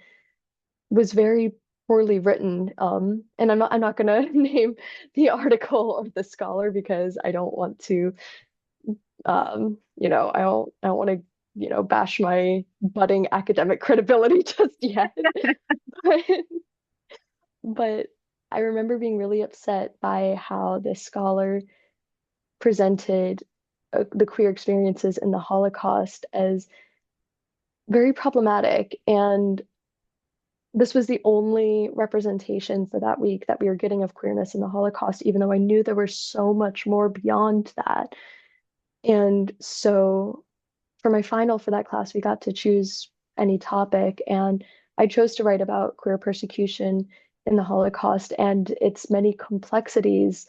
was very poorly written. And I'm not gonna name the article or the scholar because I don't want to I don't want to, bash my budding academic credibility just yet. But, but I remember being really upset by how this scholar presented the queer experiences in the Holocaust as very problematic. And this was the only representation for that week that we were getting of queerness in the Holocaust, even though I knew there was so much more beyond that. And so for my final for that class, we got to choose any topic, and I chose to write about queer persecution in the Holocaust and its many complexities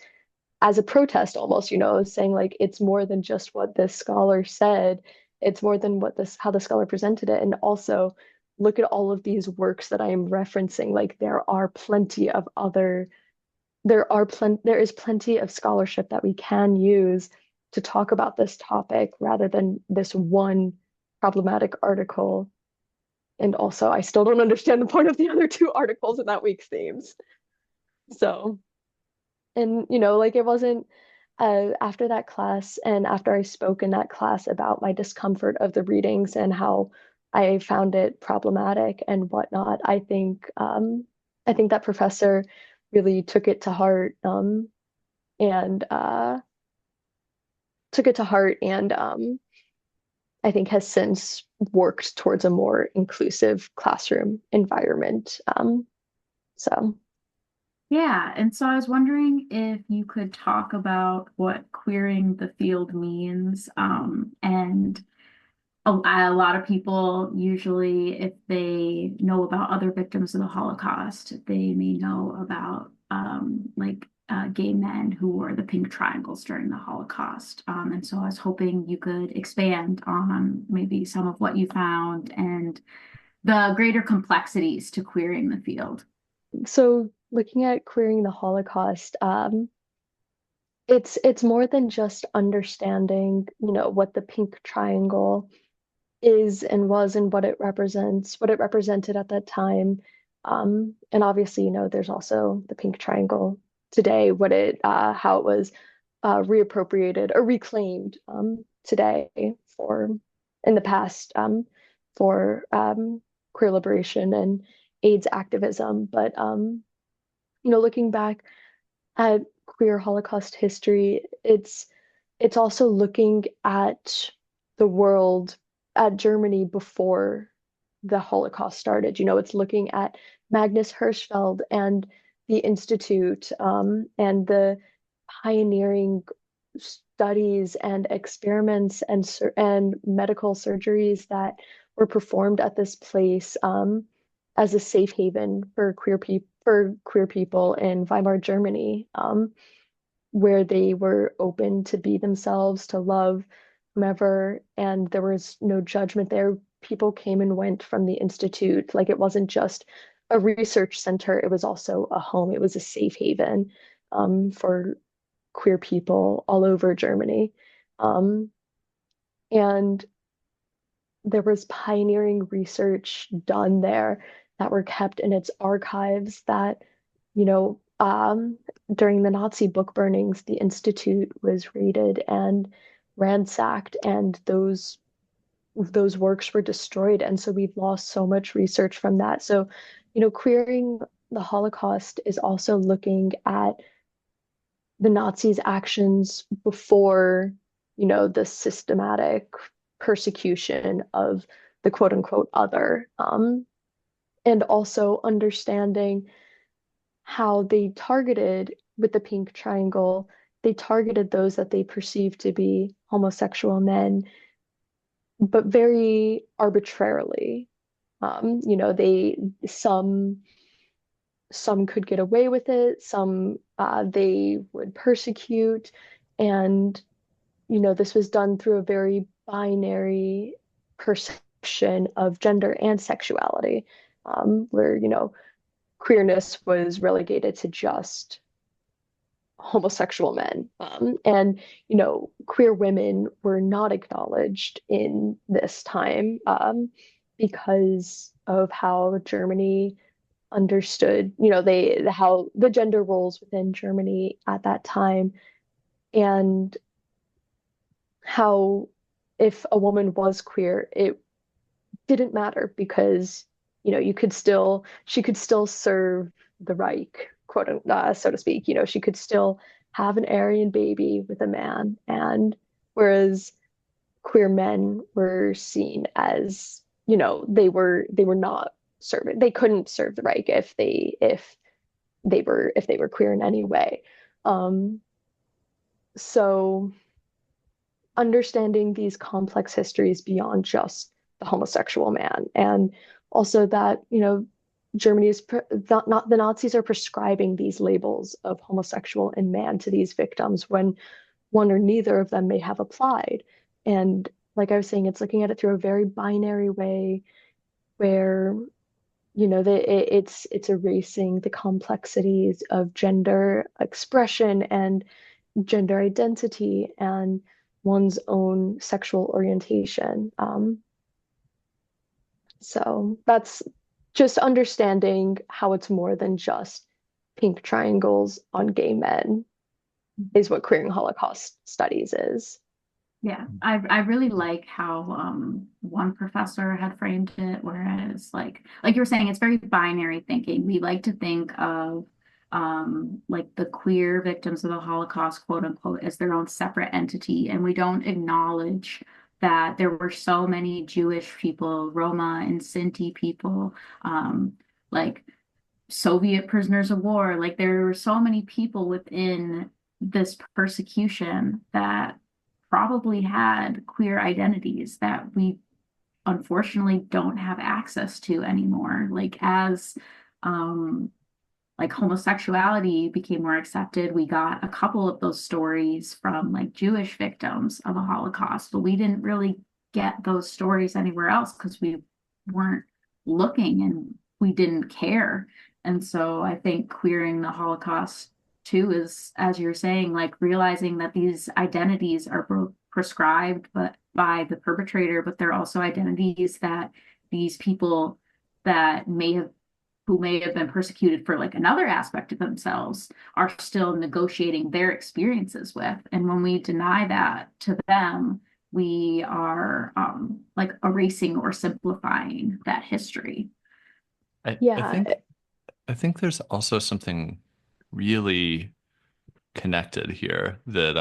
as a protest almost, saying like it's more than just what this scholar said. It's more than how the scholar presented it. And also look at all of these works that I am referencing. Like there is plenty of scholarship that we can use to talk about this topic rather than this one problematic article. And also, I still don't understand the point of the other 2 articles in that week's themes. So, and like it wasn't after that class and after I spoke in that class about my discomfort of the readings and how I found it problematic and whatnot, I think that professor really took it to heart, and took it to heart and I think has since worked towards a more inclusive classroom environment. So Yeah, and so I was wondering if you could talk about what queering the field means. And a lot of people usually, if they know about other victims of the Holocaust, they may know about gay men who wore the pink triangles during the Holocaust. And so I was hoping you could expand on maybe some of what you found and the greater complexities to queering the field. so looking at queering the Holocaust, it's more than just understanding, what the pink triangle is and was and what it represents, what it represented at that time. And obviously, there's also the pink triangle today, how it was reappropriated or reclaimed today for in the past for queer liberation and AIDS activism. But looking back at queer Holocaust history, it's also looking at the world, at Germany before the Holocaust started. It's looking at Magnus Hirschfeld and the Institute, and the pioneering studies and experiments and medical surgeries that were performed at this place, as a safe haven for queer people in Weimar Germany, where they were open to be themselves, to love whomever, and there was no judgment there. People came and went from the Institute. Like, it wasn't just a research center, it was also a home. It was a safe haven for queer people all over Germany. Um, and there was pioneering research done there that were kept in its archives that, you know, um, during the Nazi book burnings, the Institute was raided and ransacked, and those works were destroyed. And so we've lost so much research from that. So, queering the Holocaust is also looking at the Nazis' actions before, the systematic persecution of the quote unquote other, and also understanding how they targeted with the pink triangle, they targeted those that they perceived to be homosexual men, but very arbitrarily. They some could get away with it, some they would persecute, and this was done through a very binary perception of gender and sexuality, where queerness was relegated to just homosexual men. And, queer women were not acknowledged in this time, because of how Germany understood, how the gender roles within Germany at that time, and how if a woman was queer, it didn't matter because, she could still serve the Reich, so to speak. She could still have an Aryan baby with a man, and whereas queer men were seen as, they were not serving, they couldn't serve the Reich if they were queer in any way. Um, so understanding these complex histories beyond just the homosexual man, and also that, Germany is not the Nazis are prescribing these labels of homosexual and man to these victims when one or neither of them may have applied. And like I was saying, it's looking at it through a very binary way where, it's erasing the complexities of gender expression and gender identity and one's own sexual orientation. So that's just understanding how it's more than just pink triangles on gay men is what queering Holocaust studies is. Yeah, I really like how one professor had framed it, whereas like you were saying, it's very binary thinking. We like to think of like the queer victims of the Holocaust, quote unquote, as their own separate entity. And we don't acknowledge that there were so many Jewish people, Roma and Sinti people, like Soviet prisoners of war. Like there were so many people within this persecution that probably had queer identities that we unfortunately don't have access to anymore. Um, like homosexuality became more accepted, we got a couple of those stories from like Jewish victims of the Holocaust, but we didn't really get those stories anywhere else because we weren't looking and we didn't care. And so I think queering the Holocaust too is, as you're saying, like realizing that these identities are prescribed but by the perpetrator, but they're also identities that these people that may have who may have been persecuted for like another aspect of themselves are still negotiating their experiences with. And when we deny that to them, we are like erasing or simplifying that history. I Yeah, think I think there's also something really connected here that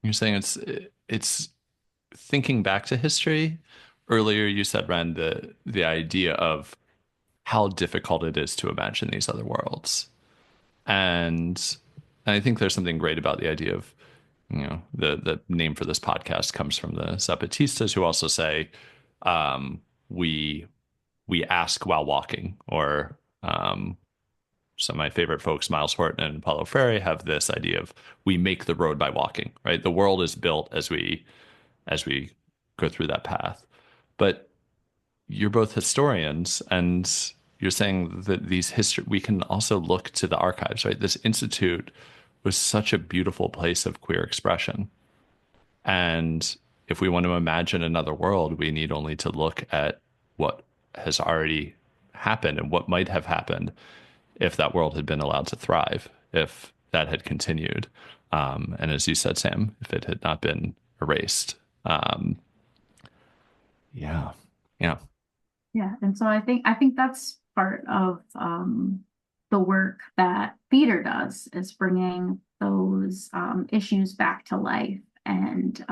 you're saying it's thinking back to history. Earlier you said, Ren, the idea of how difficult it is to imagine these other worlds. And I think there's something great about the idea of, the name for this podcast comes from the Zapatistas who also say, um, we we ask while walking, or some of my favorite folks, Miles Horton and Paulo Freire, have this idea of we make the road by walking, right? The world is built as we go through that path. But you're both historians, and you're saying that these history we can also look to the archives, right? This institute was such a beautiful place of queer expression. And if we want to imagine another world, we need only to look at what has already happened and what might have happened if that world had been allowed to thrive, if that had continued. And as you said, Sam, if it had not been erased. Yeah. Yeah. Yeah, and so I think that's part of the work that theater does is bringing those issues back to life and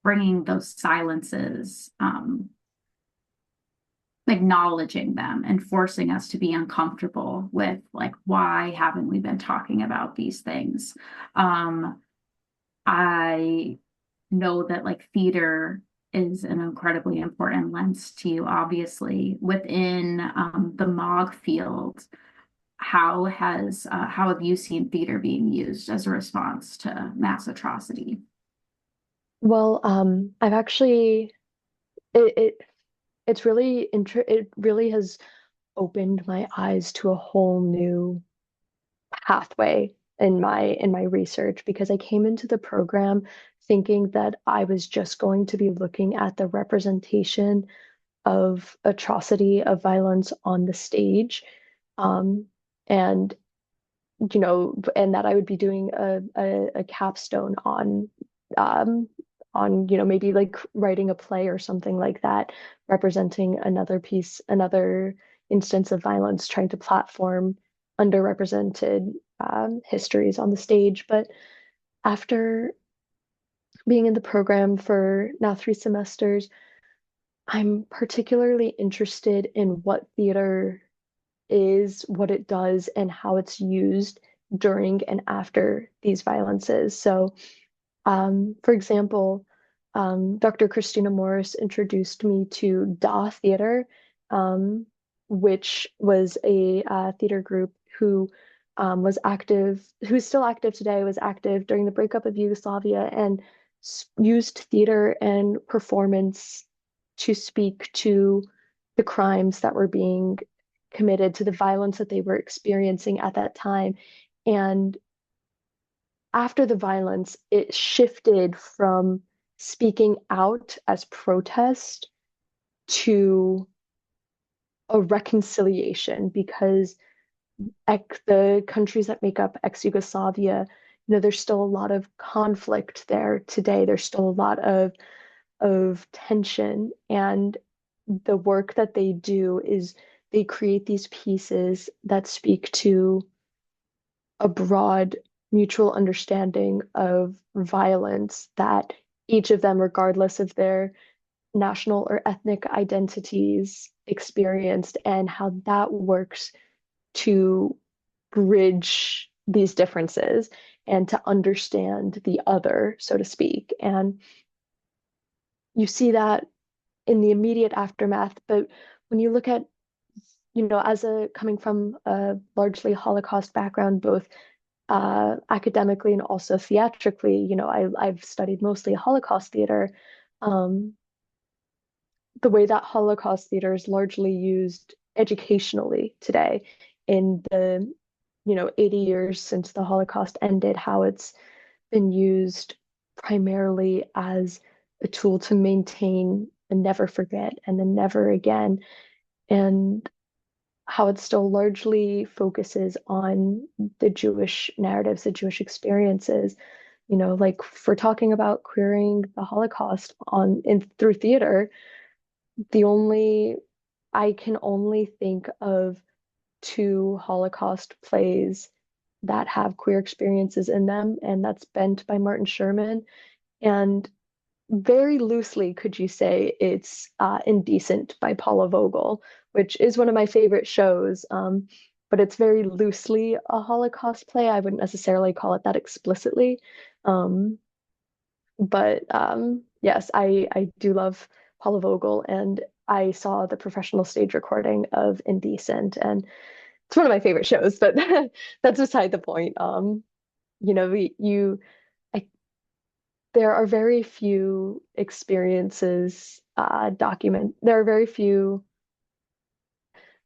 bringing those silences, acknowledging them and forcing us to be uncomfortable with like, why haven't we been talking about these things? I know that like theater is an incredibly important lens to you, obviously, within the MOG field. How have you seen theater being used as a response to mass atrocity? well, I've actually it, it it's really it really has opened my eyes to a whole new pathway in my research because I came into the program thinking that I was just going to be looking at the representation of atrocity of violence on the stage, um, and and that I would be doing a capstone um, on maybe like writing a play or something like that, representing another instance of violence, trying to platform underrepresented histories on the stage. But after being in the program for now 3 semesters, I'm particularly interested in what theater is, what it does, and how it's used during and after these violences. So, for example, Dr. Christina Morris introduced me to DA Theater, um, which was a theater group who is still active today, was active during the breakup of Yugoslavia, and used theater and performance to speak to the crimes that were being committed, to the violence that they were experiencing at that time. And after the violence, it shifted from speaking out as protest to a reconciliation because the countries that make up ex-Yugoslavia, there's still a lot of conflict there today. There's still a lot of tension, and the work that they do is they create these pieces that speak to a broad mutual understanding of violence that each of them, regardless of their national or ethnic identities, experienced, and how that works to bridge these differences and to understand the other, so to speak. And you see that in the immediate aftermath, but when you look at, as a coming from a largely Holocaust background, both academically and also theatrically, I've studied mostly Holocaust theater. Um, the way that Holocaust theater is largely used educationally today in the 80 years since the Holocaust ended, how it's been used primarily as a tool to maintain and never forget and then never again, and how it still largely focuses on the Jewish narratives, the Jewish experiences. Like if we're talking about queering the Holocaust through theater, the only I can only think of two Holocaust plays that have queer experiences in them, and that's Bent by Martin Sherman. And very loosely, could you say it's Indecent by Paula Vogel, which is one of my favorite shows. But it's very loosely a Holocaust play. I wouldn't necessarily call it that explicitly. Um, but yes, I do love Paula Vogel, and I saw the professional stage recording of Indecent, and it's one of my favorite shows, but that's beside the point. You know, we you I there are very few experiences there are very few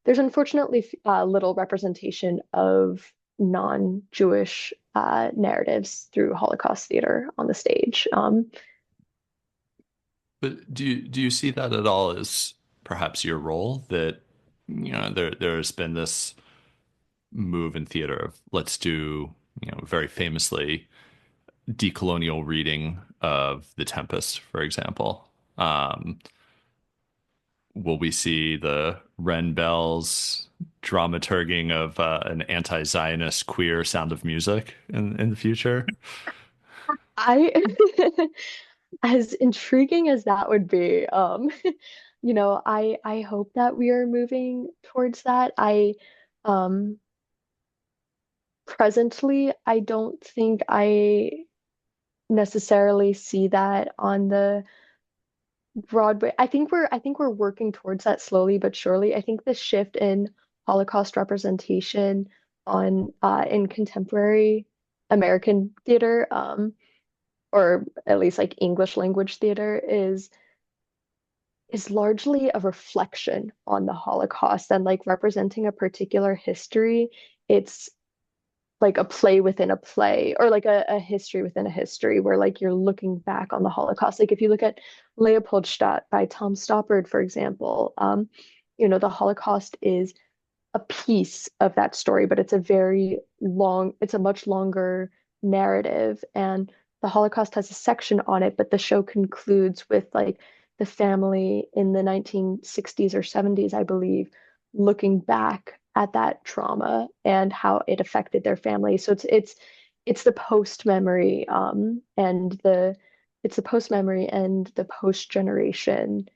there's unfortunately little representation of non-Jewish narratives through Holocaust theater on the stage. But do you see that at all as perhaps your role that there's been this move in theater of let's do very famously decolonial reading of The Tempest, for example. Will we see the Ren Bell's dramaturging of an anti-Zionist queer Sound of Music in the future? I as intriguing as that would be, I hope that we are moving towards that. I um Presently, I don't think I necessarily see that on the Broadway. I think we're working towards that slowly but surely. I think the shift in Holocaust representation on in contemporary American theater, or at least like English language theater, is largely a reflection on the Holocaust and like representing a particular history. It's like a play within a play, or like a history within a history, where like you're looking back on the Holocaust. Like if you look at Leopoldstadt by Tom Stoppard, for example, the Holocaust is a piece of that story, but it's a much longer narrative. And the Holocaust has a section on it, but the show concludes with like the family in the 1960s or 70s, I believe, looking back at that trauma and how it affected their family. So it's the post memory, and the post generation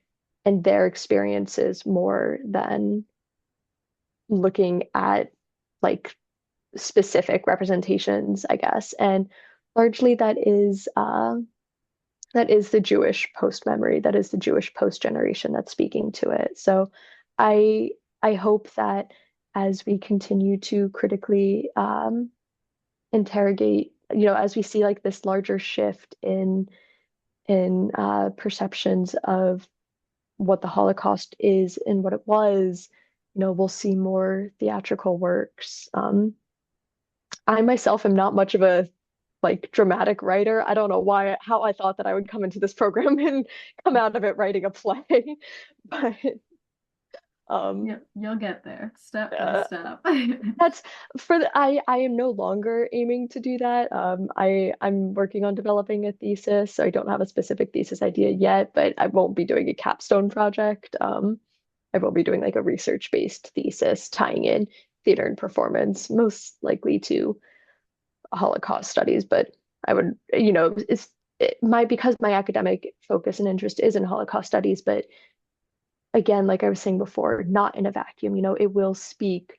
and their experiences more than looking at like specific representations, I guess. And largely that is the Jewish post memory, that is the Jewish post generation that's speaking to it. So I I hope that as we continue to critically interrogate, as we see like this larger shift in perceptions of what the Holocaust is and what it was, we'll see more theatrical works. I myself am not much of a like dramatic writer. I don't know how I thought that I would come into this program and come out of it writing a play, but um, You'll get there step by uh, step. that's I am no longer aiming to do that. I'm working on developing a thesis, so I don't have a specific thesis idea yet, but I won't be doing a capstone project. I will be doing like a research-based thesis tying in theater and performance, most likely to Holocaust studies. But I would, because my academic focus and interest is in Holocaust studies, but again, like I was saying before, not in a vacuum. It will speak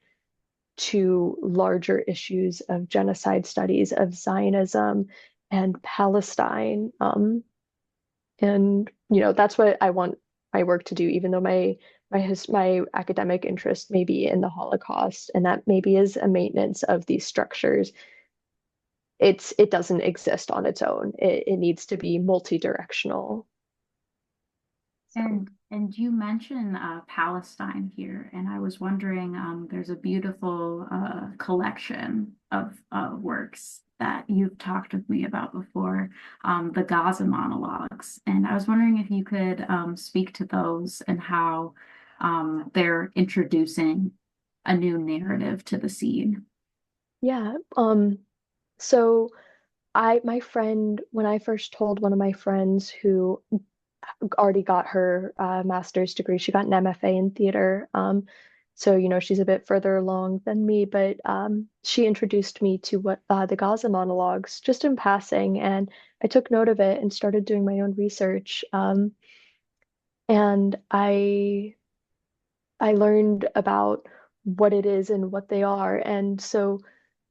to larger issues of genocide studies, of Zionism and Palestine. And that's what I want my work to do, even though my academic interest may be in the Holocaust, and that maybe is a maintenance of these structures. It doesn't exist on its own. It needs to be multi-directional. So. And you mentioned Palestine here, and I was wondering, there's a beautiful collection of works that you've talked with me about before, the Gaza monologues. And I was wondering if you could speak to those and how they're introducing a new narrative to the scene. Yeah. So my friend, when I first told one of my friends who already got her master's degree. She got an MFA in theater. So, she's a bit further along than me, but she introduced me to what the Gaza monologues just in passing, and I took note of it and started doing my own research. And I learned about what it is and what they are. And so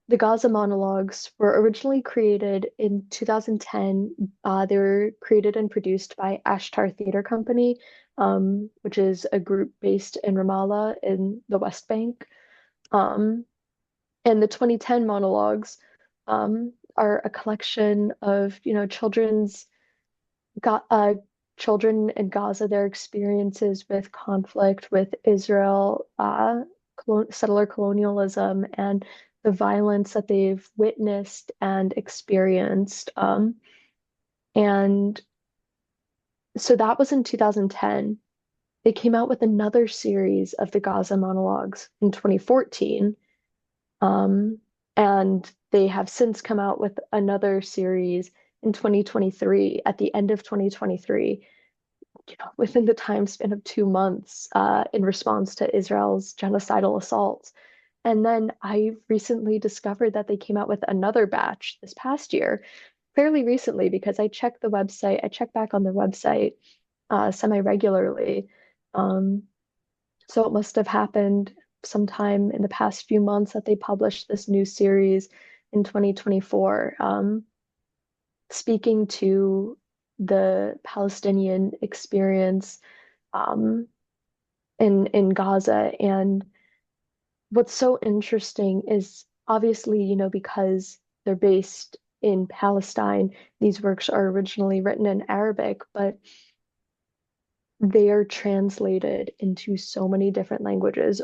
the Gaza monologues were originally created in 2010. They were created and produced by Ashtar Theater Company, which is a group based in Ramallah in the West Bank. Um, and the 2010 monologues are a collection of, got children in Gaza, their experiences with conflict with Israel, settler colonialism, and the violence that they've witnessed and experienced. And so that was in 2010. They came out with another series of the Gaza monologues in 2014. Um, and they have since come out with another series in 2023, at the end of 2023, within the time span of 2 months, in response to Israel's genocidal assaults. And then I recently discovered that they came out with another batch this past year, fairly recently, because I checked the website, I check back on their website semi-regularly. Um, so it must have happened sometime in the past few months that they published this new series in 2024, speaking to the Palestinian experience in Gaza. And what's so interesting is obviously, because they're based in Palestine, these works are originally written in Arabic, but they are translated into so many different languages.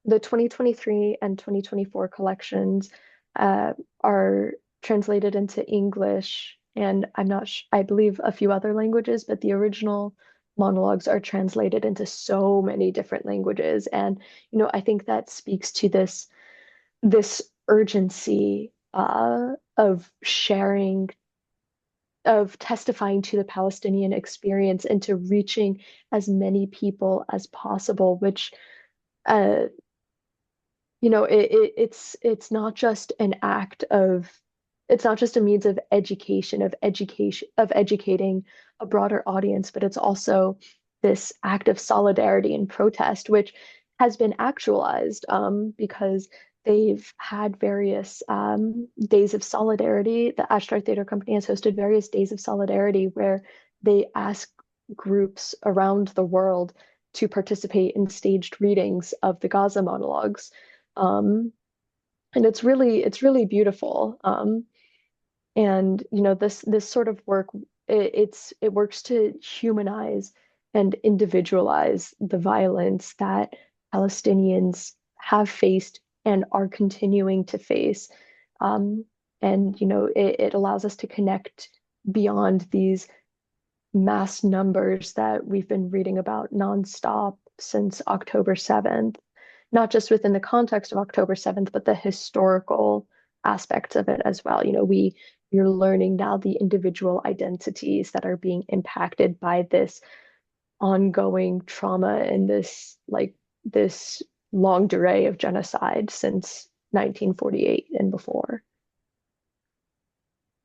The 2023 and 2024 collections are translated into English, and I believe a few other languages, but the original monologues are translated into so many different languages. And, I think that speaks to this urgency of sharing, of testifying to the Palestinian experience and to reaching as many people as possible, which uh, it's not just an act of, it's not just a means of of educating a broader audience, but it's also this act of solidarity and protest, which has been actualized because they've had various days of solidarity. The Ashtar Theater Company has hosted various days of solidarity where they ask groups around the world to participate in staged readings of the Gaza monologues. And it's really beautiful. And this sort of work, it works to humanize and individualize the violence that Palestinians have faced and are continuing to face. Um, and it allows us to connect beyond these mass numbers that we've been reading about nonstop since October 7th, not just within the context of October 7th, but the historical aspects of it as well. You're learning now the individual identities that are being impacted by this ongoing trauma and this long durée of genocide since 1948 and before.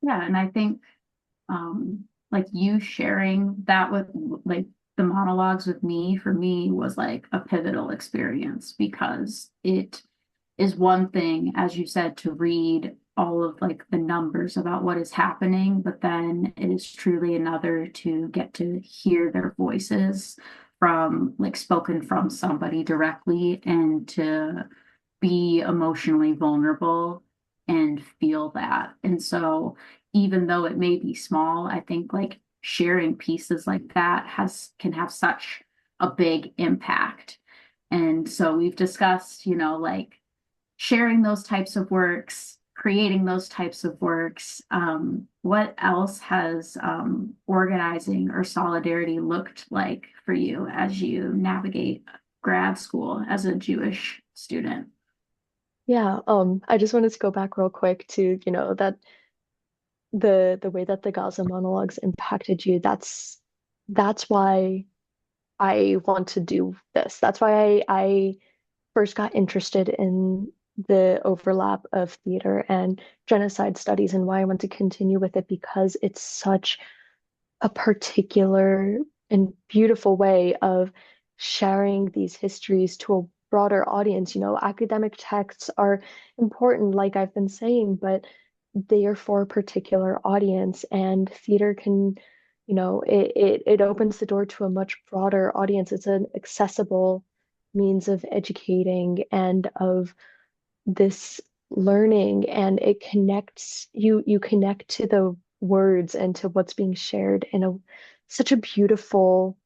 Yeah, and I think like you sharing that with like the monologues with me, for me was like a pivotal experience, because it is one thing, as you said, to read all of like the numbers about what is happening, but then it is truly another to get to hear their voices from like spoken from somebody directly, and to be emotionally vulnerable and feel that. And so even though it may be small, I think like sharing pieces like that can have such a big impact. And so we've discussed, like sharing those types of works, creating those types of works. What else has organizing or solidarity looked like for you as you navigate grad school as a Jewish student? Yeah, I just wanted to go back real quick to, that the way that the Gaza monologues impacted you. That's why I want to do this. That's why I first got interested in the overlap of theater and genocide studies, and why I want to continue with it, because it's such a particular and beautiful way of sharing these histories to a broader audience. Academic texts are important, like I've been saying, but they are for a particular audience, and theater can, it opens the door to a much broader audience. It's an accessible means of educating and of this learning, and it connects you connect to the words and to what's being shared in a such a beautiful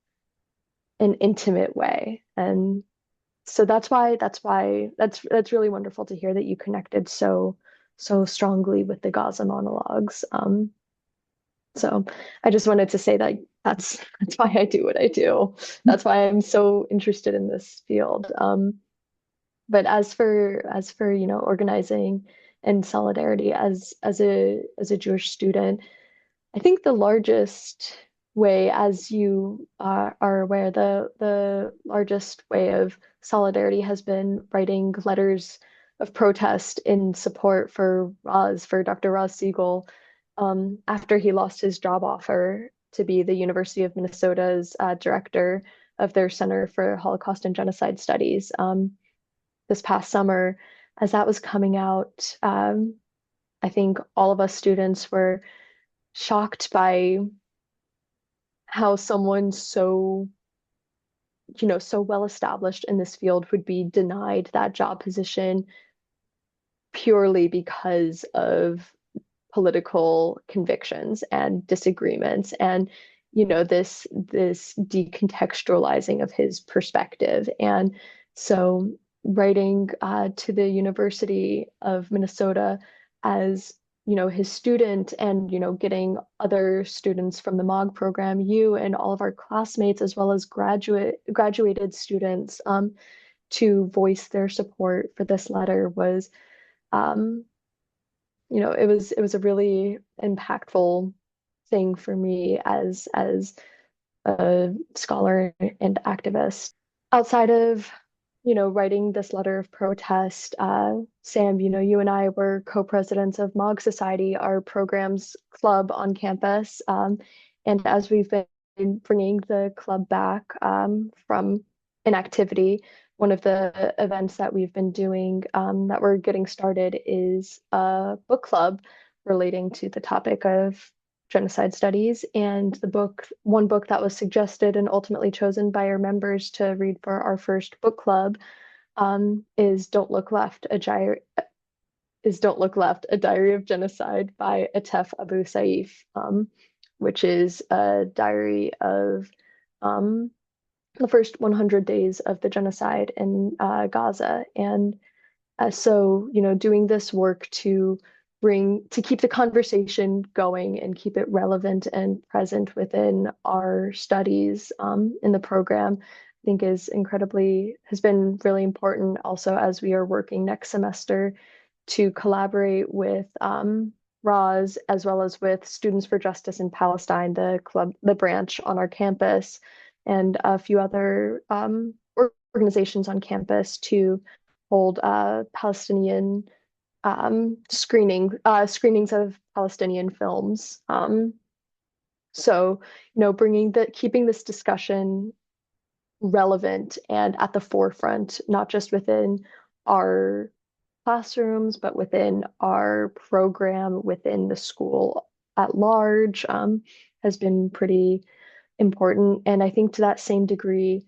and intimate way. And so that's really wonderful to hear that you connected so strongly with the Gaza monologues. So I just wanted to say that that's why I do what I do. That's why I'm so interested in this field. But as for organizing and solidarity as a Jewish student, I think the largest way, as you are aware, the largest way of solidarity has been writing letters of protest in support for Dr. Roz Siegel, after he lost his job offer to be the University of Minnesota's director of their Center for Holocaust and Genocide Studies. This past summer, as that was coming out, I think all of us students were shocked by how someone so well established in this field would be denied that job position purely because of political convictions and disagreements, and this decontextualizing of his perspective. And so writing to the University of Minnesota as his student, and getting other students from the MOG program, you and all of our classmates, as well as graduated students, to voice their support for this letter was um, it was a really impactful thing for me as a scholar and activist. Outside of, writing this letter of protest, Sam, you and I were co-presidents of MOG Society, our programs club on campus. And as we've been bringing the club back from inactivity, one of the events that we've been doing, that we're getting started, is a book club relating to the topic of genocide studies. And one book that was suggested and ultimately chosen by our members to read for our first book club, is Don't Look Left, a Diary of Genocide by Atef Abu Saif, which is a diary of um, the first 100 days of the genocide in Gaza. And so, doing this work to keep the conversation going and keep it relevant and present within our studies in the program, I think has been really important. Also, as we are working next semester to collaborate with Roz, as well as with Students for Justice in Palestine, the branch on our campus, and a few other organizations on campus to hold Palestinian screenings of Palestinian films. So, keeping this discussion relevant and at the forefront, not just within our classrooms, but within our program, within the school at large, has been pretty important. And I think to that same degree,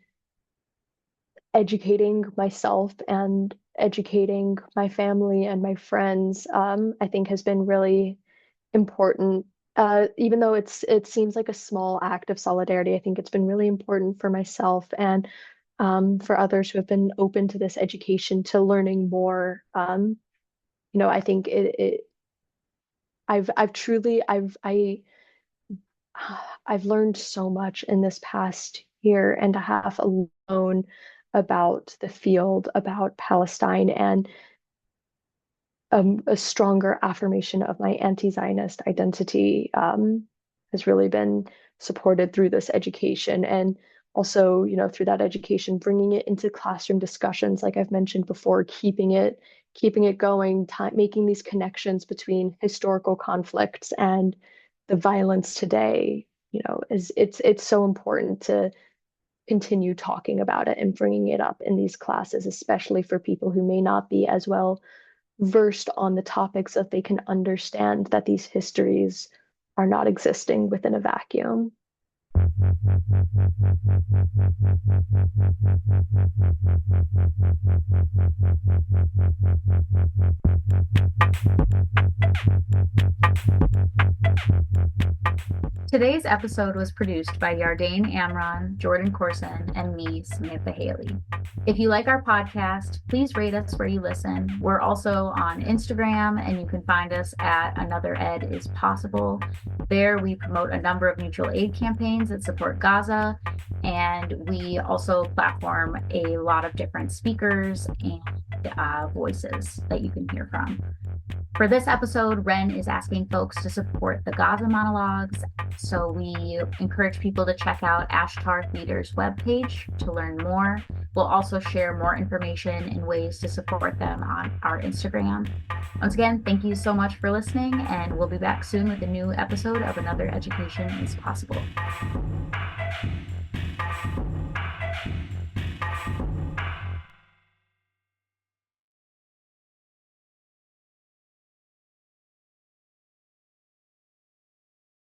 educating myself and educating my family and my friends, I think has been really important. Even though it seems like a small act of solidarity, I think it's been really important for myself and for others who have been open to this education, to learning more. I think I've learned so much in this past year and a half alone about the field, about Palestine, and a stronger affirmation of my anti-Zionist identity has really been supported through this education. And also, through that education, bringing it into classroom discussions, like I've mentioned before, keeping it going, making these connections between historical conflicts and the violence today, it's so important to continue talking about it and bringing it up in these classes, especially for people who may not be as well versed on the topics, that they can understand that these histories are not existing within a vacuum. Today's episode was produced by Yardane Amron, Jordan Corson, and me, Samantha Hoehle. If you like our podcast, please rate us where you listen. We're also on Instagram, and you can find us at Another Ed is Possible. There, we promote a number of mutual aid campaigns that support Gaza, and we also platform a lot of different speakers and voices that you can hear from. For this episode, Ren is asking folks to support the Gaza monologues, so we encourage people to check out Ashtar Theater's webpage to learn more. We'll also share more information and ways to support them on our Instagram. Once again, thank you so much for listening, and we'll be back soon with a new episode of Another Education is Possible.